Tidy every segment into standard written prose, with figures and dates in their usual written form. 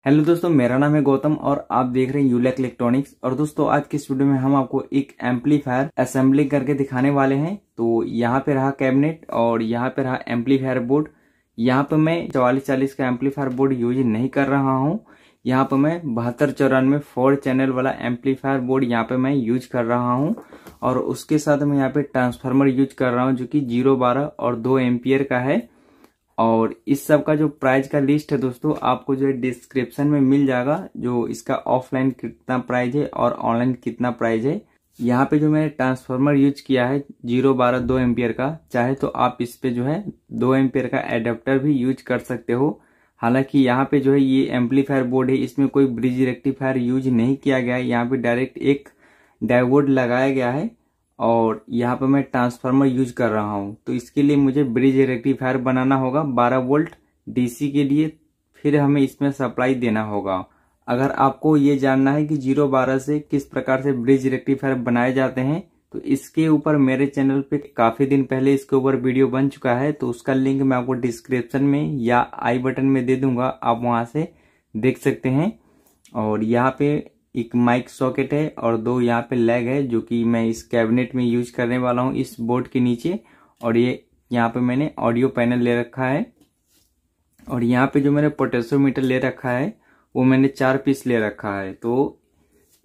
Hello दोस्तों, मेरा नाम है गौतम और आप देख रहे हैं यूलेक इलेक्ट्रॉनिक्स। और दोस्तों आज की इस वीडियो में हम आपको एक एम्पलीफायर असेंबली करके दिखाने वाले हैं। तो यहाँ पे रहा कैबिनेट और यहाँ पे रहा एम्पलीफायर बोर्ड। यहाँ पे मैं 4440 का एम्पलीफायर बोर्ड यूज नहीं कर रहा हूँ। यहाँ पे मैं 7294 4 चैनल वाला एम्पलीफायर बोर्ड यहाँ पे मैं यूज कर रहा हूँ। और उसके साथ मैं यहाँ पे ट्रांसफार्मर यूज कर रहा हूँ जो कि 012 और 2 एम्पियर का है। और इस सब का जो प्राइस का लिस्ट है दोस्तों आपको जो है डिस्क्रिप्शन में मिल जाएगा, जो इसका ऑफलाइन कितना प्राइस है और ऑनलाइन कितना प्राइस है। यहाँ पे जो मैंने ट्रांसफार्मर यूज किया है 012 2 एम्पियर का, चाहे तो आप इस पे जो है 2 एम्पियर का एडेप्टर भी यूज कर सकते हो। हालांकि यहाँ पे जो है ये एम्पलीफायर बोर्ड है, इसमें कोई ब्रिज रेक्टिफायर यूज नहीं किया गया है। यहाँ पे डायरेक्ट एक डायोड लगाया गया है और यहाँ पे मैं ट्रांसफार्मर यूज कर रहा हूँ। तो इसके लिए मुझे ब्रिज रेक्टिफायर बनाना होगा 12 वोल्ट डीसी के लिए, फिर हमें इसमें सप्लाई देना होगा। अगर आपको ये जानना है कि 012 से किस प्रकार से ब्रिज रेक्टिफायर बनाए जाते हैं तो इसके ऊपर मेरे चैनल पे काफी दिन पहले इसके ऊपर वीडियो बन चुका है, तो उसका लिंक मैं आपको डिस्क्रिप्शन में या आई बटन में दे दूंगा, आप वहां से देख सकते हैं। और यहाँ पे एक माइक सॉकेट है और 2 यहाँ पे लैग है जो कि मैं इस कैबिनेट में यूज करने वाला हूँ इस बोर्ड के नीचे। और ये यहाँ पे मैंने ऑडियो पैनल ले रखा है और यहाँ पे जो मैंने पोटेंशियोमीटर ले रखा है वो मैंने 4 पीस ले रखा है। तो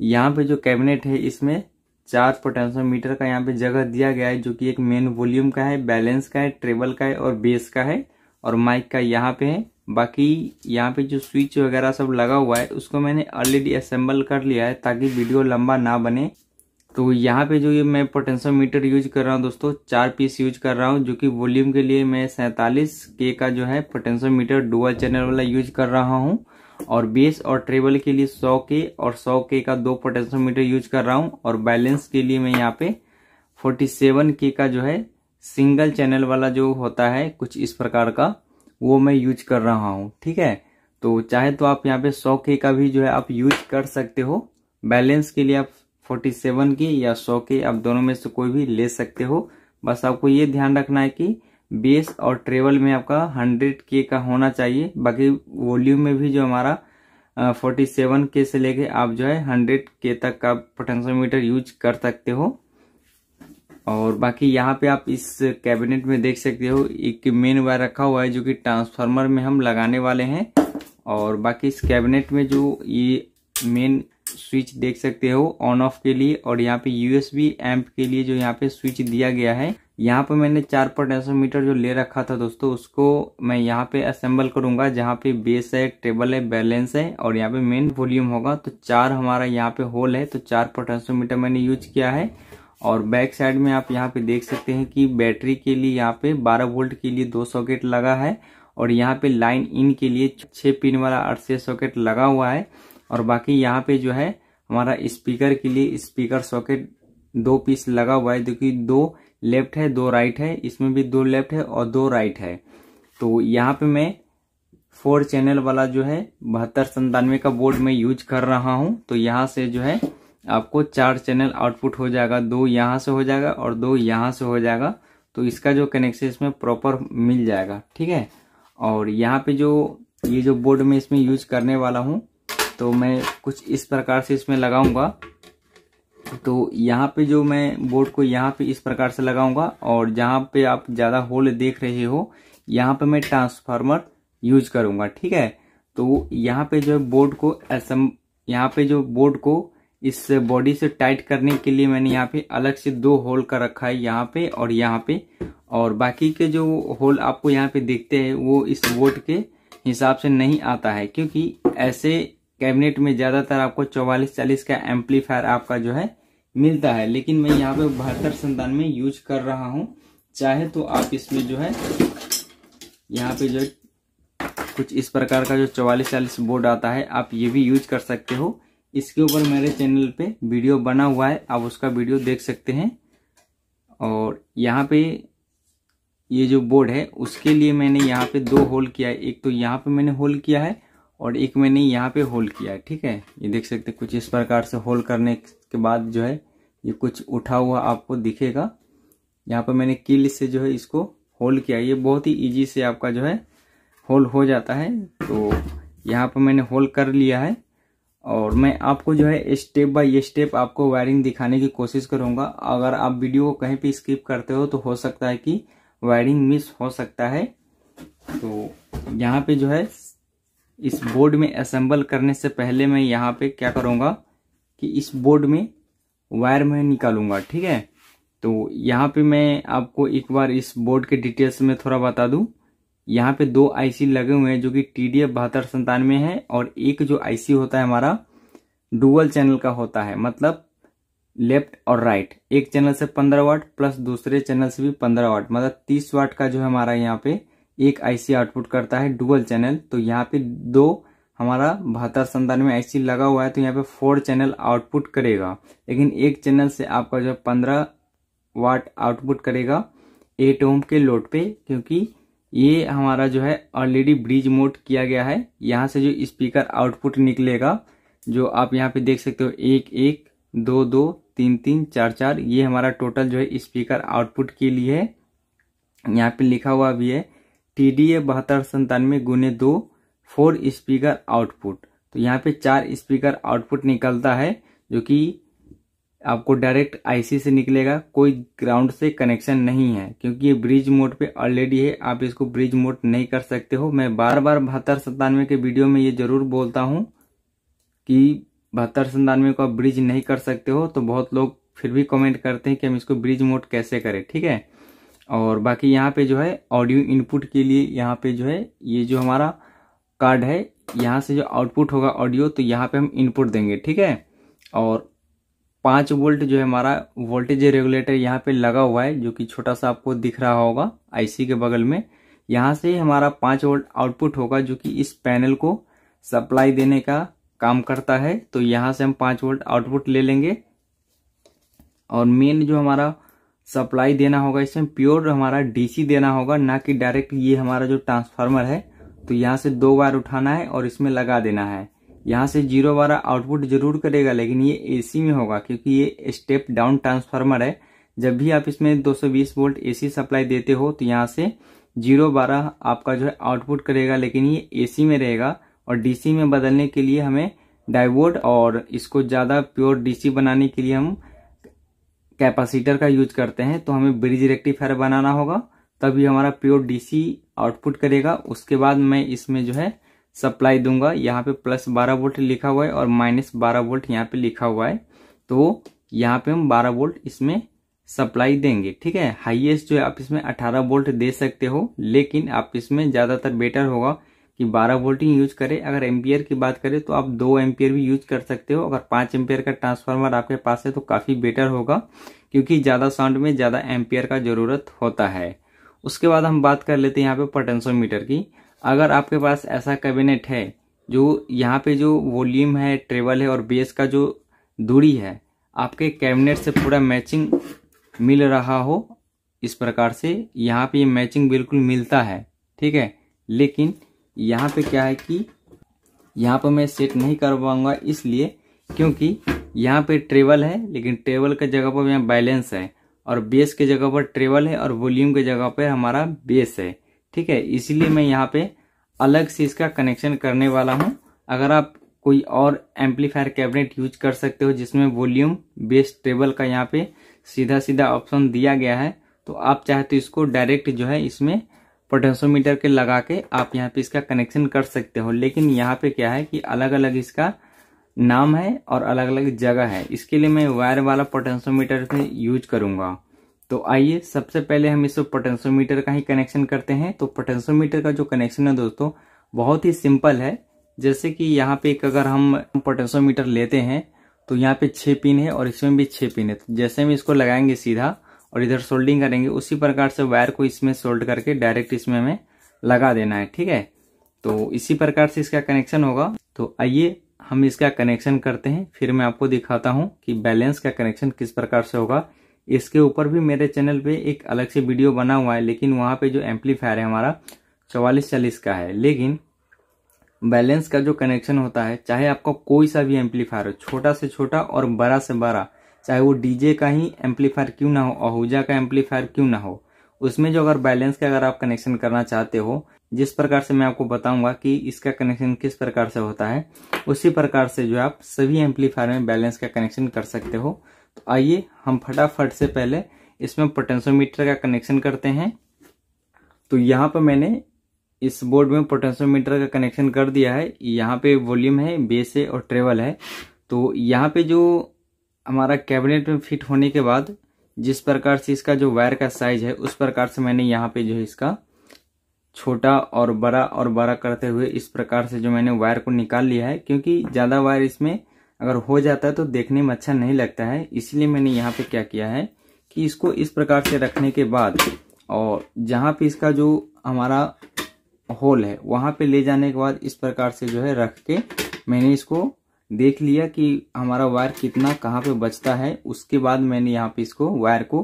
यहाँ पे जो कैबिनेट है इसमें 4 पोटेंशियोमीटर का यहाँ पे जगह दिया गया है, जो कि एक मेन वॉल्यूम का है, बैलेंस का है, ट्रेबल का है और बेस का है और माइक का यहाँ पे है। बाकी यहाँ पे जो स्विच वगैरह सब लगा हुआ है उसको मैंने ऑलरेडी असेंबल कर लिया है ताकि वीडियो लंबा ना बने। तो यहाँ पे जो ये मैं पोटेंशियोमीटर यूज कर रहा हूँ दोस्तों 4 पीस यूज कर रहा हूँ, जो कि वॉल्यूम के लिए मैं 47K का जो है पोटेंशियोमीटर डुअल चैनल वाला यूज कर रहा हूँ। और बेस और ट्रेबल के लिए 100K और 100K का 2 पोटेंशियोमीटर यूज कर रहा हूँ। और बैलेंस के लिए मैं यहाँ पे 47K का जो है सिंगल चैनल वाला जो होता है कुछ इस प्रकार का, वो मैं यूज कर रहा हूँ। ठीक है, तो चाहे तो आप यहाँ पे 100K का भी जो है आप यूज कर सकते हो। बैलेंस के लिए आप 47K या 100K आप दोनों में से कोई भी ले सकते हो। बस आपको ये ध्यान रखना है कि बेस और ट्रेबल में आपका 100K का होना चाहिए। बाकी वॉल्यूम में भी जो हमारा 47K से लेके आप जो है 100K तक का पोटेंशियोमीटर यूज कर सकते हो। और बाकी यहाँ पे आप इस कैबिनेट में देख सकते हो एक मेन वायर रखा हुआ है जो कि ट्रांसफार्मर में हम लगाने वाले हैं। और बाकी इस कैबिनेट में जो ये मेन स्विच देख सकते हो ऑन ऑफ के लिए, और यहाँ पे यूएसबी एम्प के लिए जो यहाँ पे स्विच दिया गया है। यहाँ पे मैंने 4 पोटेंशियोमीटर जो ले रखा था दोस्तों उसको मैं यहाँ पे असेंबल करूंगा, जहाँ पे बेस है, टेबल है, बैलेंस है और यहाँ पे मेन वॉल्यूम होगा। तो 4 हमारा यहाँ पे होल है, तो 4 पोटेंशियोमीटर मैंने यूज किया है। और बैक साइड में आप यहाँ पे देख सकते हैं कि बैटरी के लिए यहाँ पे 12 वोल्ट के लिए 2 सॉकेट लगा है और यहाँ पे लाइन इन के लिए 6 पिन वाला RCA सॉकेट लगा हुआ है। और बाकी यहाँ पे जो है हमारा स्पीकर के लिए स्पीकर सॉकेट 2 पीस लगा हुआ है, जो कि 2 लेफ्ट है 2 राइट है, इसमें भी 2 लेफ्ट है और 2 राइट है। तो यहाँ पे मैं 4 चैनल वाला जो है 7297 का बोर्ड में यूज कर रहा हूँ। तो यहाँ से जो है आपको 4 चैनल आउटपुट हो जाएगा, 2 यहाँ से हो जाएगा और 2 यहाँ से हो जाएगा। तो इसका जो कनेक्शन इसमें प्रॉपर मिल जाएगा। ठीक है, और यहाँ पे जो ये जो बोर्ड में इसमें यूज करने वाला हूँ तो मैं कुछ इस प्रकार से इसमें लगाऊंगा। तो यहाँ पे जो मैं बोर्ड को यहाँ पे इस प्रकार से लगाऊंगा और जहाँ पे आप ज्यादा होल देख रहे हो यहाँ पे मैं ट्रांसफार्मर यूज करूंगा। ठीक है, तो यहाँ पे जो बोर्ड को यहाँ पे जो बोर्ड को इस बॉडी से टाइट करने के लिए मैंने यहाँ पे अलग से 2 होल का रखा है, यहाँ पे और यहाँ पे। और बाकी के जो होल आपको यहाँ पे देखते हैं वो इस बोर्ड के हिसाब से नहीं आता है, क्योंकि ऐसे कैबिनेट में ज्यादातर आपको 4440 का एम्पलीफायर आपका जो है मिलता है, लेकिन मैं यहाँ पे 7297 में यूज कर रहा हूँ। चाहे तो आप इसमें जो है यहाँ पे जो कुछ इस प्रकार का जो 4440 बोर्ड आता है आप ये भी यूज कर सकते हो। इसके ऊपर मेरे चैनल पे वीडियो बना हुआ है, आप उसका वीडियो देख सकते हैं। और यहाँ पे ये जो बोर्ड है उसके लिए मैंने यहाँ पे 2 होल किया है, एक तो यहाँ पे मैंने होल किया है और एक मैंने यहाँ पे होल किया है। ठीक है, ये देख सकते हैं कुछ इस प्रकार से होल करने के बाद जो है ये कुछ उठा हुआ आपको दिखेगा। यहाँ पे मैंने कील से जो है इसको होल किया, ये बहुत ही इजी से आपका जो है होल हो जाता है। तो यहाँ पर मैंने होल कर लिया है और मैं आपको जो है स्टेप बाय स्टेप आपको वायरिंग दिखाने की कोशिश करूंगा। अगर आप वीडियो को कहीं पे स्किप करते हो तो हो सकता है कि वायरिंग मिस हो सकता है। तो यहाँ पे जो है इस बोर्ड में असेंबल करने से पहले मैं यहाँ पे क्या करूंगा कि इस बोर्ड में वायर मैं निकालूंगा, ठीक है। तो यहाँ पे मैं आपको एक बार इस बोर्ड के डिटेल्स में थोड़ा बता दूं। यहाँ पे 2 आईसी लगे हुए हैं जो कि TDF7297 है और एक जो आईसी होता है हमारा डुअल चैनल का होता है, मतलब लेफ्ट और राइट, एक चैनल से 15 वाट प्लस दूसरे चैनल से भी 15 वाट, मतलब 30 वाट का जो है हमारा यहाँ पे एक आईसी आउटपुट करता है डुअल चैनल। तो यहाँ पे 2 हमारा 7297 आईसी लगा हुआ है तो यहाँ पे 4 चैनल आउटपुट करेगा, लेकिन एक चैनल से आपका जो 15 वाट आउटपुट करेगा 8 ओम के लोड पे, क्योंकि ये हमारा जो है ऑलरेडी ब्रिज मोड किया गया है। यहाँ से जो स्पीकर आउटपुट निकलेगा जो आप यहाँ पे देख सकते हो 1 1 2 2 3 3 4 4, ये हमारा टोटल जो है स्पीकर आउटपुट के लिए है। यहाँ पे लिखा हुआ भी है TDA7297 × 2 4 स्पीकर आउटपुट। तो यहाँ पे 4 स्पीकर आउटपुट निकलता है जो कि आपको डायरेक्ट आईसी से निकलेगा, कोई ग्राउंड से कनेक्शन नहीं है क्योंकि ये ब्रिज मोड पे ऑलरेडी है। आप इसको ब्रिज मोड नहीं कर सकते हो। मैं बार बार 7297 के वीडियो में ये जरूर बोलता हूँ कि 7297 को आप ब्रिज नहीं कर सकते हो, तो बहुत लोग फिर भी कमेंट करते हैं कि हम इसको ब्रिज मोड कैसे करें, ठीक है। और बाकी यहाँ पे जो है ऑडियो इनपुट के लिए यहाँ पे जो है ये जो हमारा कार्ड है, यहाँ से जो आउटपुट होगा ऑडियो तो यहाँ पे हम इनपुट देंगे, ठीक है। और 5 वोल्ट जो है हमारा वोल्टेज रेगुलेटर यहाँ पे लगा हुआ है जो कि छोटा सा आपको दिख रहा होगा आईसी के बगल में। यहाँ से हमारा 5 वोल्ट आउटपुट होगा जो कि इस पैनल को सप्लाई देने का काम करता है। तो यहाँ से हम 5 वोल्ट आउटपुट ले लेंगे और मेन जो हमारा सप्लाई देना होगा इसमें प्योर हमारा डीसी देना होगा, ना कि डायरेक्ट ये हमारा जो ट्रांसफार्मर है तो यहाँ से 2 वायर उठाना है और इसमें लगा देना है। यहाँ से 0 वाला आउटपुट जरूर करेगा लेकिन ये एसी में होगा क्योंकि ये स्टेप डाउन ट्रांसफार्मर है। जब भी आप इसमें 220 वोल्ट एसी सप्लाई देते हो तो यहाँ से 012 आपका जो है आउटपुट करेगा, लेकिन ये एसी में रहेगा। और डीसी में बदलने के लिए हमें डायोड और इसको ज्यादा प्योर डीसी बनाने के लिए हम कैपेसिटर का यूज करते हैं। तो हमें ब्रिज रेक्टिफायर बनाना होगा तभी हमारा प्योर डीसी आउटपुट करेगा। उसके बाद मैं इसमें जो है सप्लाई दूंगा। यहाँ पे +12 वोल्ट लिखा हुआ है और -12 वोल्ट यहाँ पे लिखा हुआ है। तो यहाँ पे हम 12 वोल्ट इसमें सप्लाई देंगे, ठीक है। हाईएस्ट जो है आप इसमें 18 वोल्ट दे सकते हो, लेकिन आप इसमें ज्यादातर बेटर होगा कि 12 वोल्ट ही यूज करें। अगर एम्पियर की बात करें तो आप 2 एम्पियर भी यूज कर सकते हो। अगर 5 एम्पियर का ट्रांसफार्मर आपके पास है तो काफी बेटर होगा क्योंकि ज्यादा साउंड में ज्यादा एम्पियर का जरूरत होता है। उसके बाद हम बात कर लेते हैं यहाँ पे पोटेंशियोमीटर की। अगर आपके पास ऐसा कैबिनेट है जो यहाँ पे जो वॉल्यूम है, ट्रेबल है और बेस का जो दूरी है आपके कैबिनेट से पूरा मैचिंग मिल रहा हो, इस प्रकार से यहाँ पे ये मैचिंग बिल्कुल मिलता है, ठीक है। लेकिन यहाँ पे क्या है कि यहाँ पे मैं सेट नहीं कर पाऊंगा इसलिए क्योंकि यहाँ पे ट्रेबल है लेकिन ट्रेबल के जगह पर यहाँ बैलेंस है और बेस के जगह पर ट्रेबल है और वॉल्यूम के जगह पर हमारा बेस है, ठीक है। इसलिए मैं यहाँ पे अलग से इसका कनेक्शन करने वाला हूँ। अगर आप कोई और एम्पलीफायर कैबिनेट यूज कर सकते हो जिसमें वॉल्यूम बेस ट्रेबल का यहाँ पे सीधा सीधा ऑप्शन दिया गया है तो आप चाहे तो इसको डायरेक्ट जो है इसमें पोटेंशियोमीटर के लगा के आप यहाँ पे इसका कनेक्शन कर सकते हो। लेकिन यहाँ पे क्या है कि अलग अलग इसका नाम है और अलग अलग जगह है, इसके लिए मैं वायर वाला पोटेंशियोमीटर से यूज करूंगा। तो आइए सबसे पहले हम इस पोटेंशियोमीटर का ही कनेक्शन करते हैं। तो पोटेंशियोमीटर का जो कनेक्शन है दोस्तों बहुत ही सिंपल है। जैसे कि यहाँ पे एक अगर हम पोटेंशियोमीटर लेते हैं तो यहाँ पे 6 पिन है और इसमें भी 6 पिन है। तो जैसे हम इसको लगाएंगे सीधा और इधर सोल्डिंग करेंगे उसी प्रकार से वायर को इसमें सोल्ड करके डायरेक्ट इसमें हमें लगा देना है, ठीक है। तो इसी प्रकार से इसका कनेक्शन होगा। तो आइए हम इसका कनेक्शन करते हैं, फिर मैं आपको दिखाता हूँ कि बैलेंस का कनेक्शन किस प्रकार से होगा। इसके ऊपर भी मेरे चैनल पे एक अलग से वीडियो बना हुआ है, लेकिन वहां पे जो एम्पलीफायर है हमारा 4440 का है। लेकिन बैलेंस का जो कनेक्शन होता है, चाहे आपका कोई सा भी एम्पलीफायर हो, छोटा से छोटा और बड़ा से बड़ा, चाहे वो डीजे का ही एम्पलीफायर क्यों ना हो, आहूजा का एम्पलीफायर क्यों ना हो, उसमें जो अगर बैलेंस का अगर आप कनेक्शन करना चाहते हो जिस प्रकार से मैं आपको बताऊंगा कि इसका कनेक्शन किस प्रकार से होता है, उसी प्रकार से जो आप सभी एम्पलीफायर में बैलेंस का कनेक्शन कर सकते हो। तो आइए हम फटाफट से पहले इसमें पोटेंशियोमीटर का कनेक्शन करते हैं। तो यहाँ पर मैंने इस बोर्ड में पोटेंशियोमीटर का कनेक्शन कर दिया है। यहाँ पे वॉल्यूम है, बेस है और ट्रेवल है। तो यहाँ पे जो हमारा कैबिनेट में फिट होने के बाद जिस प्रकार से इसका जो वायर का साइज है, उस प्रकार से मैंने यहाँ पे जो है इसका छोटा और बड़ा करते हुए इस प्रकार से जो मैंने वायर को निकाल लिया है, क्योंकि ज़्यादा वायर इसमें अगर हो जाता है तो देखने में अच्छा नहीं लगता है। इसलिए मैंने यहाँ पे क्या किया है कि इसको इस प्रकार से रखने के बाद और जहाँ पे इसका जो हमारा होल है वहाँ पे ले जाने के बाद इस प्रकार से जो है रख के मैंने इसको देख लिया कि हमारा वायर कितना कहाँ पे बचता है। उसके बाद मैंने यहाँ पे इसको वायर को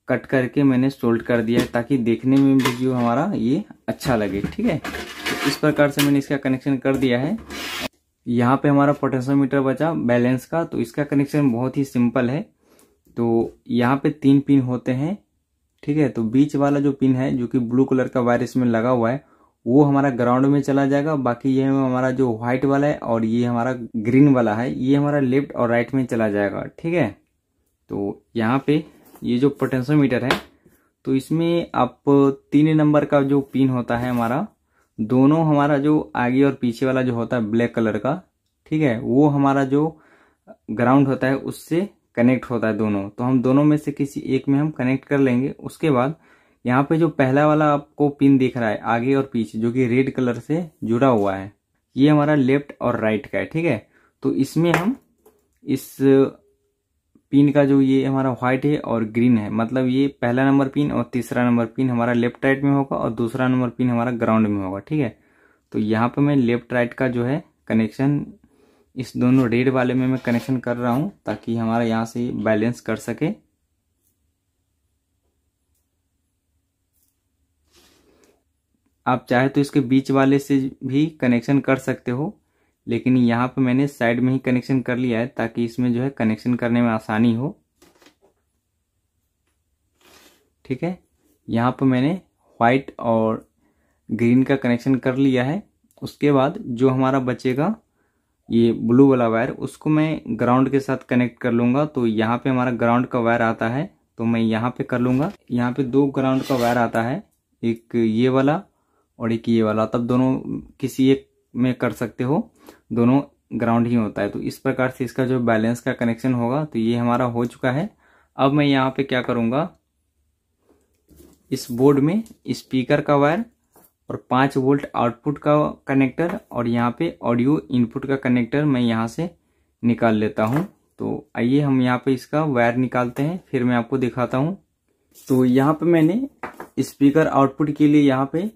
कट करके मैंने सोल्ड कर दिया है, ताकि देखने में भी जो हमारा ये अच्छा लगे। ठीक है, तो इस प्रकार से मैंने इसका कनेक्शन कर दिया है। यहाँ पे हमारा पोटेंशियोमीटर बचा बैलेंस का। तो इसका कनेक्शन बहुत ही सिंपल है। तो यहाँ पे 3 पिन होते हैं। ठीक है, तो बीच वाला जो पिन है जो कि ब्लू कलर का वायर इसमें लगा हुआ है, वो हमारा ग्राउंड में चला जाएगा। बाकी ये हमारा जो व्हाइट वाला है और ये हमारा ग्रीन वाला है, ये हमारा लेफ्ट और राइट में चला जाएगा। ठीक है, तो यहाँ पे ये जो पोटेंशियोमीटर है, तो इसमें आप 3 नंबर का जो पिन होता है हमारा, दोनों हमारा जो आगे और पीछे वाला जो होता है ब्लैक कलर का, ठीक है, वो हमारा जो ग्राउंड होता है उससे कनेक्ट होता है दोनों। तो हम दोनों में से किसी एक में हम कनेक्ट कर लेंगे। उसके बाद यहाँ पे जो पहला वाला आपको पिन दिख रहा है आगे और पीछे, जो कि रेड कलर से जुड़ा हुआ है, ये हमारा लेफ्ट और राइट का है। ठीक है, तो इसमें हम इस पिन का जो ये हमारा व्हाइट है और ग्रीन है, मतलब ये पहला नंबर पिन और तीसरा नंबर पिन हमारा लेफ्ट राइट में होगा और दूसरा नंबर पिन हमारा ग्राउंड में होगा। ठीक है, तो यहाँ पे मैं लेफ्ट राइट का जो है कनेक्शन इस दोनों रेड वाले में मैं कनेक्शन कर रहा हूँ, ताकि हमारा यहाँ से बैलेंस कर सके। आप चाहे तो इसके बीच वाले से भी कनेक्शन कर सकते हो, लेकिन यहाँ पे मैंने साइड में ही कनेक्शन कर लिया है ताकि इसमें जो है कनेक्शन करने में आसानी हो। ठीक है, यहाँ पे मैंने व्हाइट और ग्रीन का कनेक्शन कर लिया है। उसके बाद जो हमारा बचेगा ये ब्लू वाला वायर, उसको मैं ग्राउंड के साथ कनेक्ट कर लूँगा। तो यहाँ पे हमारा ग्राउंड का वायर आता है, तो मैं यहाँ पे कर लूँगा। यहाँ पे 2 ग्राउंड का वायर आता है, एक ये वाला और एक ये वाला। तब दोनों किसी एक में कर सकते हो, दोनों ग्राउंड ही होता है। तो इस प्रकार से इसका जो बैलेंस का कनेक्शन होगा, तो ये हमारा हो चुका है। अब मैं यहाँ पे क्या करूँगा, इस बोर्ड में स्पीकर का वायर और 5 वोल्ट आउटपुट का कनेक्टर और यहाँ पे ऑडियो इनपुट का कनेक्टर मैं यहाँ से निकाल लेता हूँ। तो आइए हम यहाँ पे इसका वायर निकालते हैं, फिर मैं आपको दिखाता हूँ। तो यहाँ पे मैंने स्पीकर आउटपुट के लिए यहाँ पे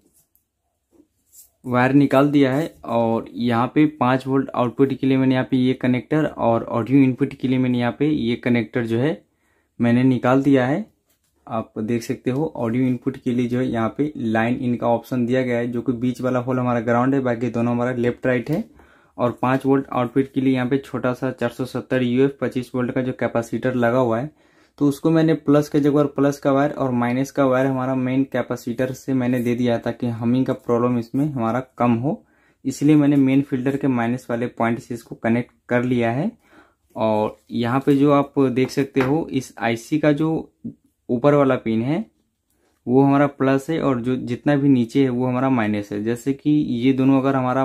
वायर निकाल दिया है और यहाँ पे 5 वोल्ट आउटपुट के लिए मैंने यहाँ पे ये कनेक्टर और ऑडियो इनपुट के लिए मैंने यहाँ पे ये कनेक्टर जो है मैंने निकाल दिया है। आप देख सकते हो ऑडियो इनपुट के लिए जो है यहाँ पे लाइन इन का ऑप्शन दिया गया है, जो कि बीच वाला होल हमारा ग्राउंड है, बाकी दोनों हमारा लेफ्ट राइट है। और 5 वोल्ट आउटपुट के लिए यहाँ पे छोटा सा 470 UF 25 वोल्ट का जो कैपेसिटर लगा हुआ है, तो उसको मैंने प्लस के जगह प्लस का वायर और माइनस का वायर हमारा मेन कैपेसिटर से मैंने दे दिया ताकि हमिंग का प्रॉब्लम इसमें हमारा कम हो। इसलिए मैंने मेन फिल्टर के माइनस वाले पॉइंट से इसको कनेक्ट कर लिया है। और यहाँ पे जो आप देख सकते हो, इस IC का जो ऊपर वाला पिन है वो हमारा प्लस है और जो जितना भी नीचे है वो हमारा माइनस है। जैसे कि ये दोनों अगर हमारा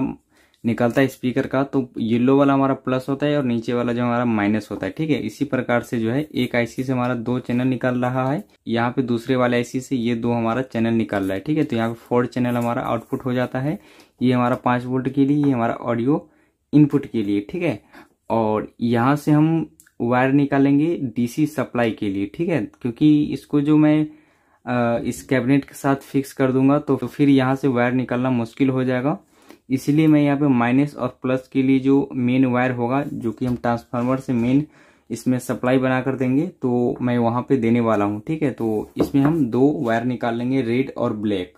निकलता है स्पीकर का, तो येलो वाला हमारा प्लस होता है और नीचे वाला जो हमारा माइनस होता है। ठीक है, इसी प्रकार से जो है एक IC से हमारा 2 चैनल निकल रहा है, यहाँ पे दूसरे वाले IC से ये 2 हमारा चैनल निकल रहा है। ठीक है, तो यहाँ पे 4 चैनल हमारा आउटपुट हो जाता है। ये हमारा 5 वोल्ट के लिए, ये हमारा ऑडियो इनपुट के लिए। ठीक है, और यहाँ से हम वायर निकालेंगे DC सप्लाई के लिए। ठीक है, क्योंकि इसको जो मैं इस कैबिनेट के साथ फिक्स कर दूंगा तो फिर यहाँ से वायर निकालना मुश्किल हो जाएगा। इसलिए मैं यहाँ पे माइनस और प्लस के लिए जो मेन वायर होगा, जो कि हम ट्रांसफार्मर से मेन इसमें सप्लाई बना कर देंगे, तो मैं वहाँ पे देने वाला हूँ। ठीक है, तो इसमें हम 2 वायर निकाल लेंगे, रेड और ब्लैक।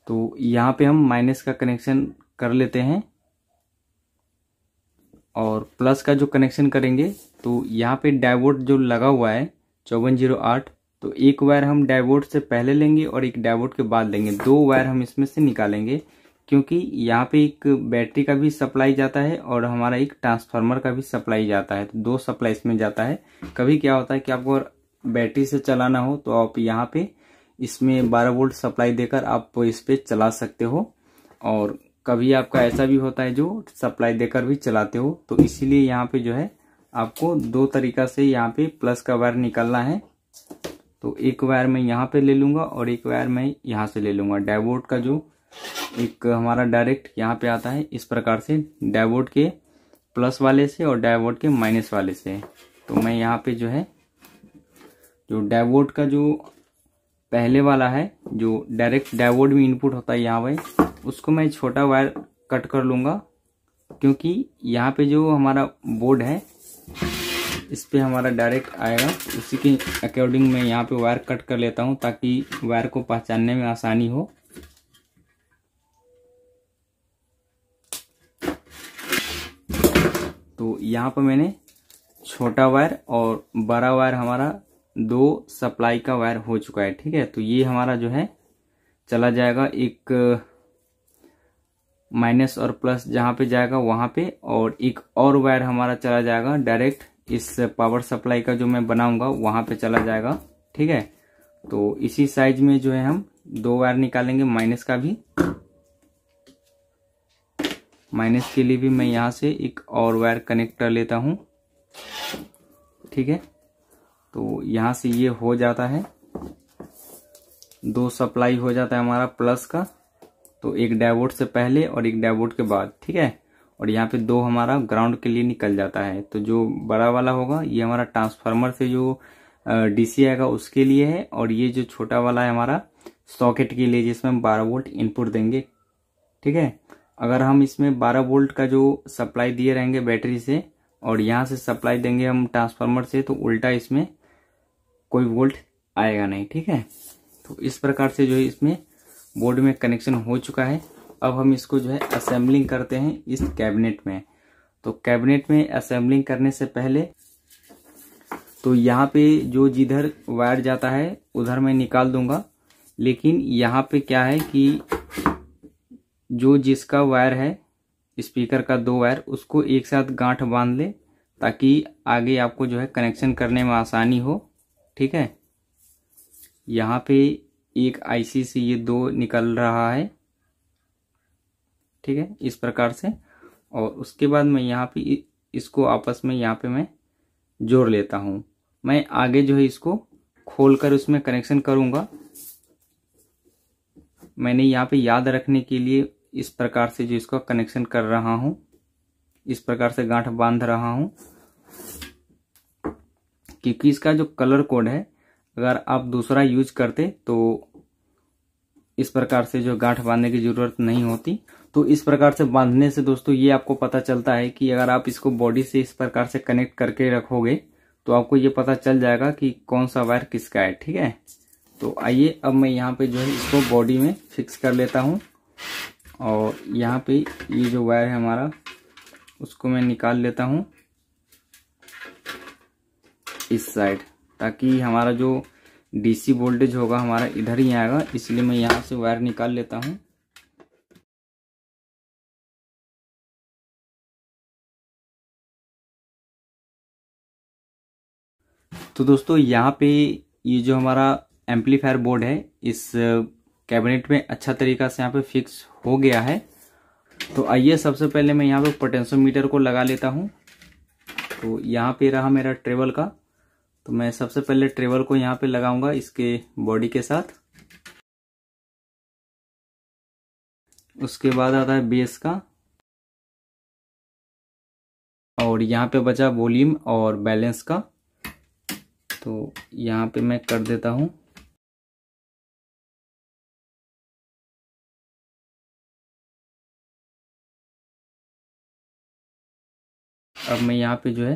तो यहाँ पे हम माइनस का कनेक्शन कर लेते हैं और प्लस का जो कनेक्शन करेंगे, तो यहाँ पे डायोड जो लगा हुआ है 5408, तो एक वायर हम डायोड से पहले लेंगे और एक डायोड के बाद लेंगे। 2 वायर हम इसमें से निकालेंगे, क्योंकि यहाँ पे एक बैटरी का भी सप्लाई जाता है और हमारा एक ट्रांसफार्मर का भी सप्लाई जाता है। तो 2 सप्लाई इसमें जाता है। कभी क्या होता है कि आपको बैटरी से चलाना हो तो आप यहाँ पे इसमें 12 वोल्ट सप्लाई देकर आप इस पे चला सकते हो, और कभी आपका ऐसा भी होता है जो सप्लाई देकर भी चलाते हो। तो इसीलिए यहाँ पे जो है आपको 2 तरीका से यहाँ पे प्लस का वायर निकालना है। तो एक वायर मैं यहाँ पे ले लूंगा और एक वायर मैं यहाँ से ले लूंगा। डायोड का जो एक हमारा डायरेक्ट यहाँ पे आता है, इस प्रकार से डायोड के प्लस वाले से और डायोड के माइनस वाले से। तो मैं यहाँ पे जो है जो डायोड का जो पहले वाला है, जो डायरेक्ट डायोड में इनपुट होता है यहाँ पे, उसको मैं छोटा वायर कट कर लूंगा, क्योंकि यहाँ पे जो हमारा बोर्ड है इस पे हमारा डायरेक्ट आएगा। उसी के अकॉर्डिंग मैं यहाँ पे वायर कट कर लेता हूँ ताकि वायर को पहचानने में आसानी हो। तो यहाँ पर मैंने छोटा वायर और बड़ा वायर हमारा 2 सप्लाई का वायर हो चुका है। ठीक है, तो ये हमारा जो है चला जाएगा एक माइनस और प्लस जहाँ पे जाएगा वहाँ पे, और एक और वायर हमारा चला जाएगा डायरेक्ट इस पावर सप्लाई का जो मैं बनाऊंगा वहाँ पे चला जाएगा। ठीक है, तो इसी साइज में जो है हम 2 वायर निकालेंगे। माइनस का भी, माइनस के लिए भी मैं यहाँ से एक और वायर कनेक्ट कर लेता हूँ। ठीक है, तो यहाँ से ये हो जाता है, 2 सप्लाई हो जाता है हमारा प्लस का। तो एक डायोड से पहले और एक डायोड के बाद। ठीक है, और यहाँ पे 2 हमारा ग्राउंड के लिए निकल जाता है। तो जो बड़ा वाला होगा ये हमारा ट्रांसफार्मर से जो डीसी आएगा उसके लिए है, और ये जो छोटा वाला है हमारा सॉकेट के लिए, जिसमें हम 12 वोल्ट इनपुट देंगे। ठीक है, अगर हम इसमें 12 वोल्ट का जो सप्लाई दिए रहेंगे बैटरी से और यहाँ से सप्लाई देंगे हम ट्रांसफार्मर से, तो उल्टा इसमें कोई वोल्ट आएगा नहीं। ठीक है, तो इस प्रकार से जो है इसमें बोर्ड में कनेक्शन हो चुका है। अब हम इसको जो है असेंबलिंग करते हैं इस कैबिनेट में। तो कैबिनेट में असेंबलिंग करने से पहले तो यहाँ पे जो जिधर वायर जाता है उधर मैं निकाल दूंगा, लेकिन यहाँ पे क्या है कि जो जिसका वायर है स्पीकर का 2 वायर, उसको एक साथ गांठ बांध ले ताकि आगे आपको जो है कनेक्शन करने में आसानी हो। ठीक है, यहाँ पे एक आईसी से ये 2 निकल रहा है। ठीक है, इस प्रकार से, और उसके बाद मैं यहाँ पे इसको आपस में यहाँ पे मैं जोड़ लेता हूँ। मैं आगे जो है इसको खोलकर उसमें कनेक्शन करूँगा। मैंने यहाँ पे याद रखने के लिए इस प्रकार से जो इसका कनेक्शन कर रहा हूँ, इस प्रकार से गांठ बांध रहा हूँ, क्योंकि इसका जो कलर कोड है अगर आप दूसरा यूज करते तो इस प्रकार से जो गांठ बांधने की जरूरत नहीं होती। तो इस प्रकार से बांधने से दोस्तों ये आपको पता चलता है कि अगर आप इसको बॉडी से इस प्रकार से कनेक्ट करके रखोगे तो आपको ये पता चल जाएगा कि कौन सा वायर किसका है। ठीक है, तो आइए अब मैं यहाँ पे जो है इसको बॉडी में फिक्स कर लेता हूँ, और यहाँ पे ये जो वायर है हमारा उसको मैं निकाल लेता हूँ इस साइड, ताकि हमारा जो डीसी वोल्टेज होगा हमारा इधर ही आएगा। इसलिए मैं यहाँ से वायर निकाल लेता हूँ। तो दोस्तों यहाँ पे ये जो हमारा एम्पलीफायर बोर्ड है इस कैबिनेट में अच्छा तरीका से यहाँ पे फिक्स हो गया है। तो आइए सबसे पहले मैं यहाँ पे पोटेंशियोमीटर को लगा लेता हूँ। तो यहाँ पे रहा मेरा ट्रेवल का, तो मैं सबसे पहले ट्रेवल को यहाँ पे लगाऊंगा इसके बॉडी के साथ। उसके बाद आता है बेस का, और यहाँ पे बचा वॉल्यूम और बैलेंस का। तो यहाँ पे मैं कर देता हूँ। अब मैं यहाँ पे जो है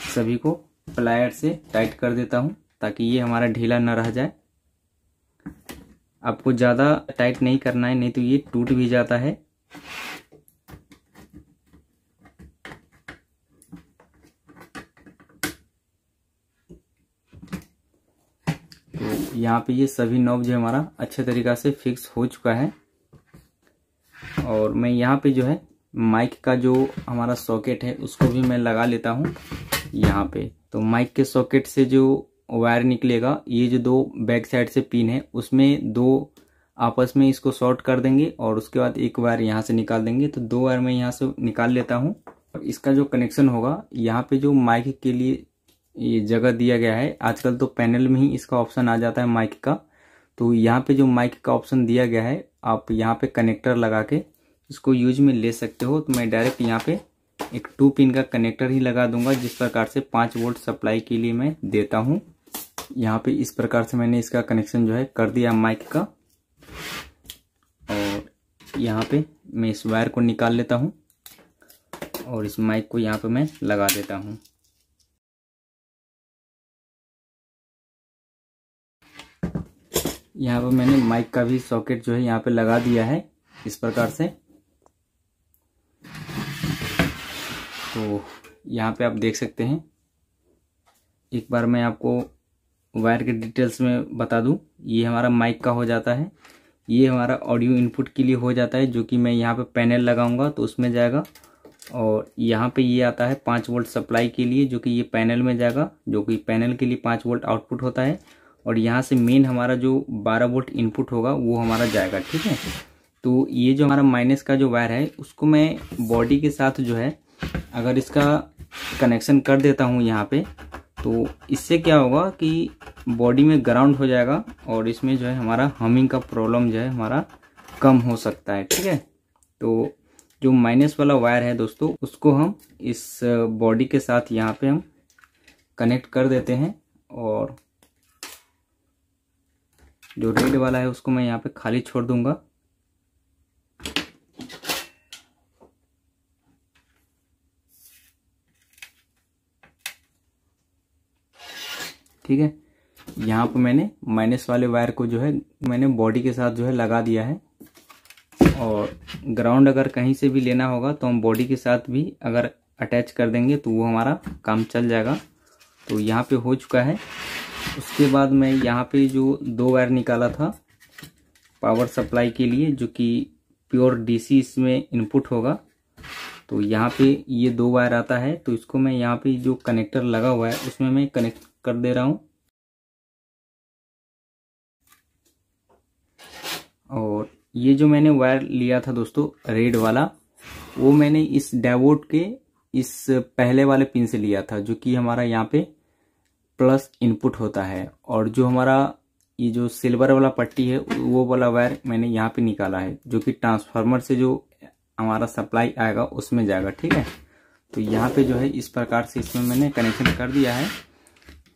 सभी को प्लायर से टाइट कर देता हूँ ताकि ये हमारा ढीला न रह जाए। आपको ज़्यादा टाइट नहीं करना है, नहीं तो ये टूट भी जाता है। तो यहाँ पे ये सभी नॉब जो हमारा अच्छे तरीक़ा से फिक्स हो चुका है। और मैं यहाँ पे जो है माइक का जो हमारा सॉकेट है उसको भी मैं लगा लेता हूँ यहाँ पे। तो माइक के सॉकेट से जो वायर निकलेगा, ये जो दो बैक साइड से पिन है उसमें दो आपस में इसको शॉर्ट कर देंगे और उसके बाद एक वायर यहाँ से निकाल देंगे। तो दो वायर मैं यहाँ से निकाल लेता हूँ। और इसका जो कनेक्शन होगा, यहाँ पे जो माइक के लिए ये जगह दिया गया है, आजकल तो पैनल में ही इसका ऑप्शन आ जाता है माइक का। तो यहाँ पे जो माइक का ऑप्शन दिया गया है, आप यहाँ पे कनेक्टर लगा के इसको यूज में ले सकते हो। तो मैं डायरेक्ट यहाँ पे एक 2 पिन का कनेक्टर ही लगा दूंगा, जिस प्रकार से 5 वोल्ट सप्लाई के लिए मैं देता हूँ। यहाँ पे इस प्रकार से मैंने इसका कनेक्शन जो है कर दिया माइक का। और यहाँ पे मैं इस वायर को निकाल लेता हूँ और इस माइक को यहाँ पे मैं लगा देता हूँ। यहाँ पे मैंने माइक का भी सॉकेट जो है यहाँ पे लगा दिया है इस प्रकार से। तो यहाँ पे आप देख सकते हैं। एक बार मैं आपको वायर के डिटेल्स में बता दूं, ये हमारा माइक का हो जाता है, ये हमारा ऑडियो इनपुट के लिए हो जाता है, जो कि मैं यहाँ पे पैनल लगाऊंगा तो उसमें जाएगा। और यहाँ पे ये आता है 5 वोल्ट सप्लाई के लिए, जो कि ये पैनल में जाएगा, जो कि पैनल के लिए 5 वोल्ट आउटपुट होता है। और यहाँ से मेन हमारा जो 12 वोल्ट इनपुट होगा वो हमारा जाएगा, ठीक है। तो ये जो हमारा माइनस का जो वायर है उसको मैं बॉडी के साथ जो है अगर इसका कनेक्शन कर देता हूँ यहाँ पे, तो इससे क्या होगा कि बॉडी में ग्राउंड हो जाएगा और इसमें जो है हमारा हमिंग का प्रॉब्लम जो है हमारा कम हो सकता है, ठीक है। तो जो माइनस वाला वायर है दोस्तों, उसको हम इस बॉडी के साथ यहाँ पे हम कनेक्ट कर देते हैं। और जो रेड वाला है उसको मैं यहाँ पे खाली छोड़ दूंगा। ठीक है, यहाँ पे मैंने माइनस वाले वायर को जो है मैंने बॉडी के साथ जो है लगा दिया है। और ग्राउंड अगर कहीं से भी लेना होगा तो हम बॉडी के साथ भी अगर अटैच कर देंगे तो वो हमारा काम चल जाएगा। तो यहाँ पे हो चुका है। उसके बाद मैं यहाँ पे जो 2 वायर निकाला था पावर सप्लाई के लिए, जो कि प्योर डीसी इसमें इनपुट होगा, तो यहाँ पे ये 2 वायर आता है। तो इसको मैं यहाँ पे जो कनेक्टर लगा हुआ है उसमें मैं कनेक्ट कर दे रहा हूँ। और ये जो मैंने वायर लिया था दोस्तों रेड वाला, वो मैंने इस डायोड के इस पहले वाले पिन से लिया था, जो कि हमारा यहाँ पे प्लस इनपुट होता है। और जो हमारा ये जो सिल्वर वाला पट्टी है वो वाला वायर मैंने यहाँ पे निकाला है, जो कि ट्रांसफार्मर से जो हमारा सप्लाई आएगा उसमें जाएगा, ठीक है। तो यहाँ पे जो है इस प्रकार से इसमें मैंने कनेक्शन कर दिया है।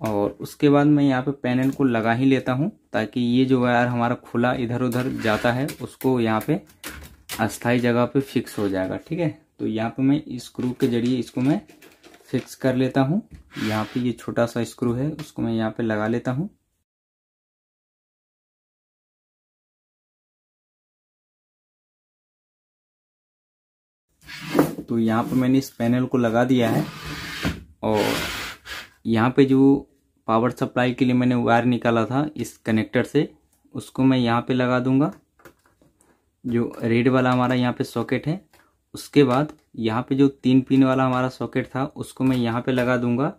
और उसके बाद मैं यहाँ पे पैनल को लगा ही लेता हूँ, ताकि ये जो वायर हमारा खुला इधर उधर जाता है उसको यहाँ पे अस्थायी जगह पे फिक्स हो जाएगा, ठीक है। तो यहाँ पे मैं स्क्रू के जरिए इसको मैं फिक्स कर लेता हूँ। यहाँ पे ये छोटा सा स्क्रू है उसको मैं यहाँ पे लगा लेता हूँ। तो यहाँ पे मैंने इस पैनल को लगा दिया है। और यहाँ पे जो पावर सप्लाई के लिए मैंने वायर निकाला था इस कनेक्टर से, उसको मैं यहाँ पे लगा दूंगा, जो रेड वाला हमारा यहाँ पे सॉकेट है। उसके बाद यहाँ पे जो 3 पिन वाला हमारा सॉकेट था उसको मैं यहाँ पे लगा दूंगा,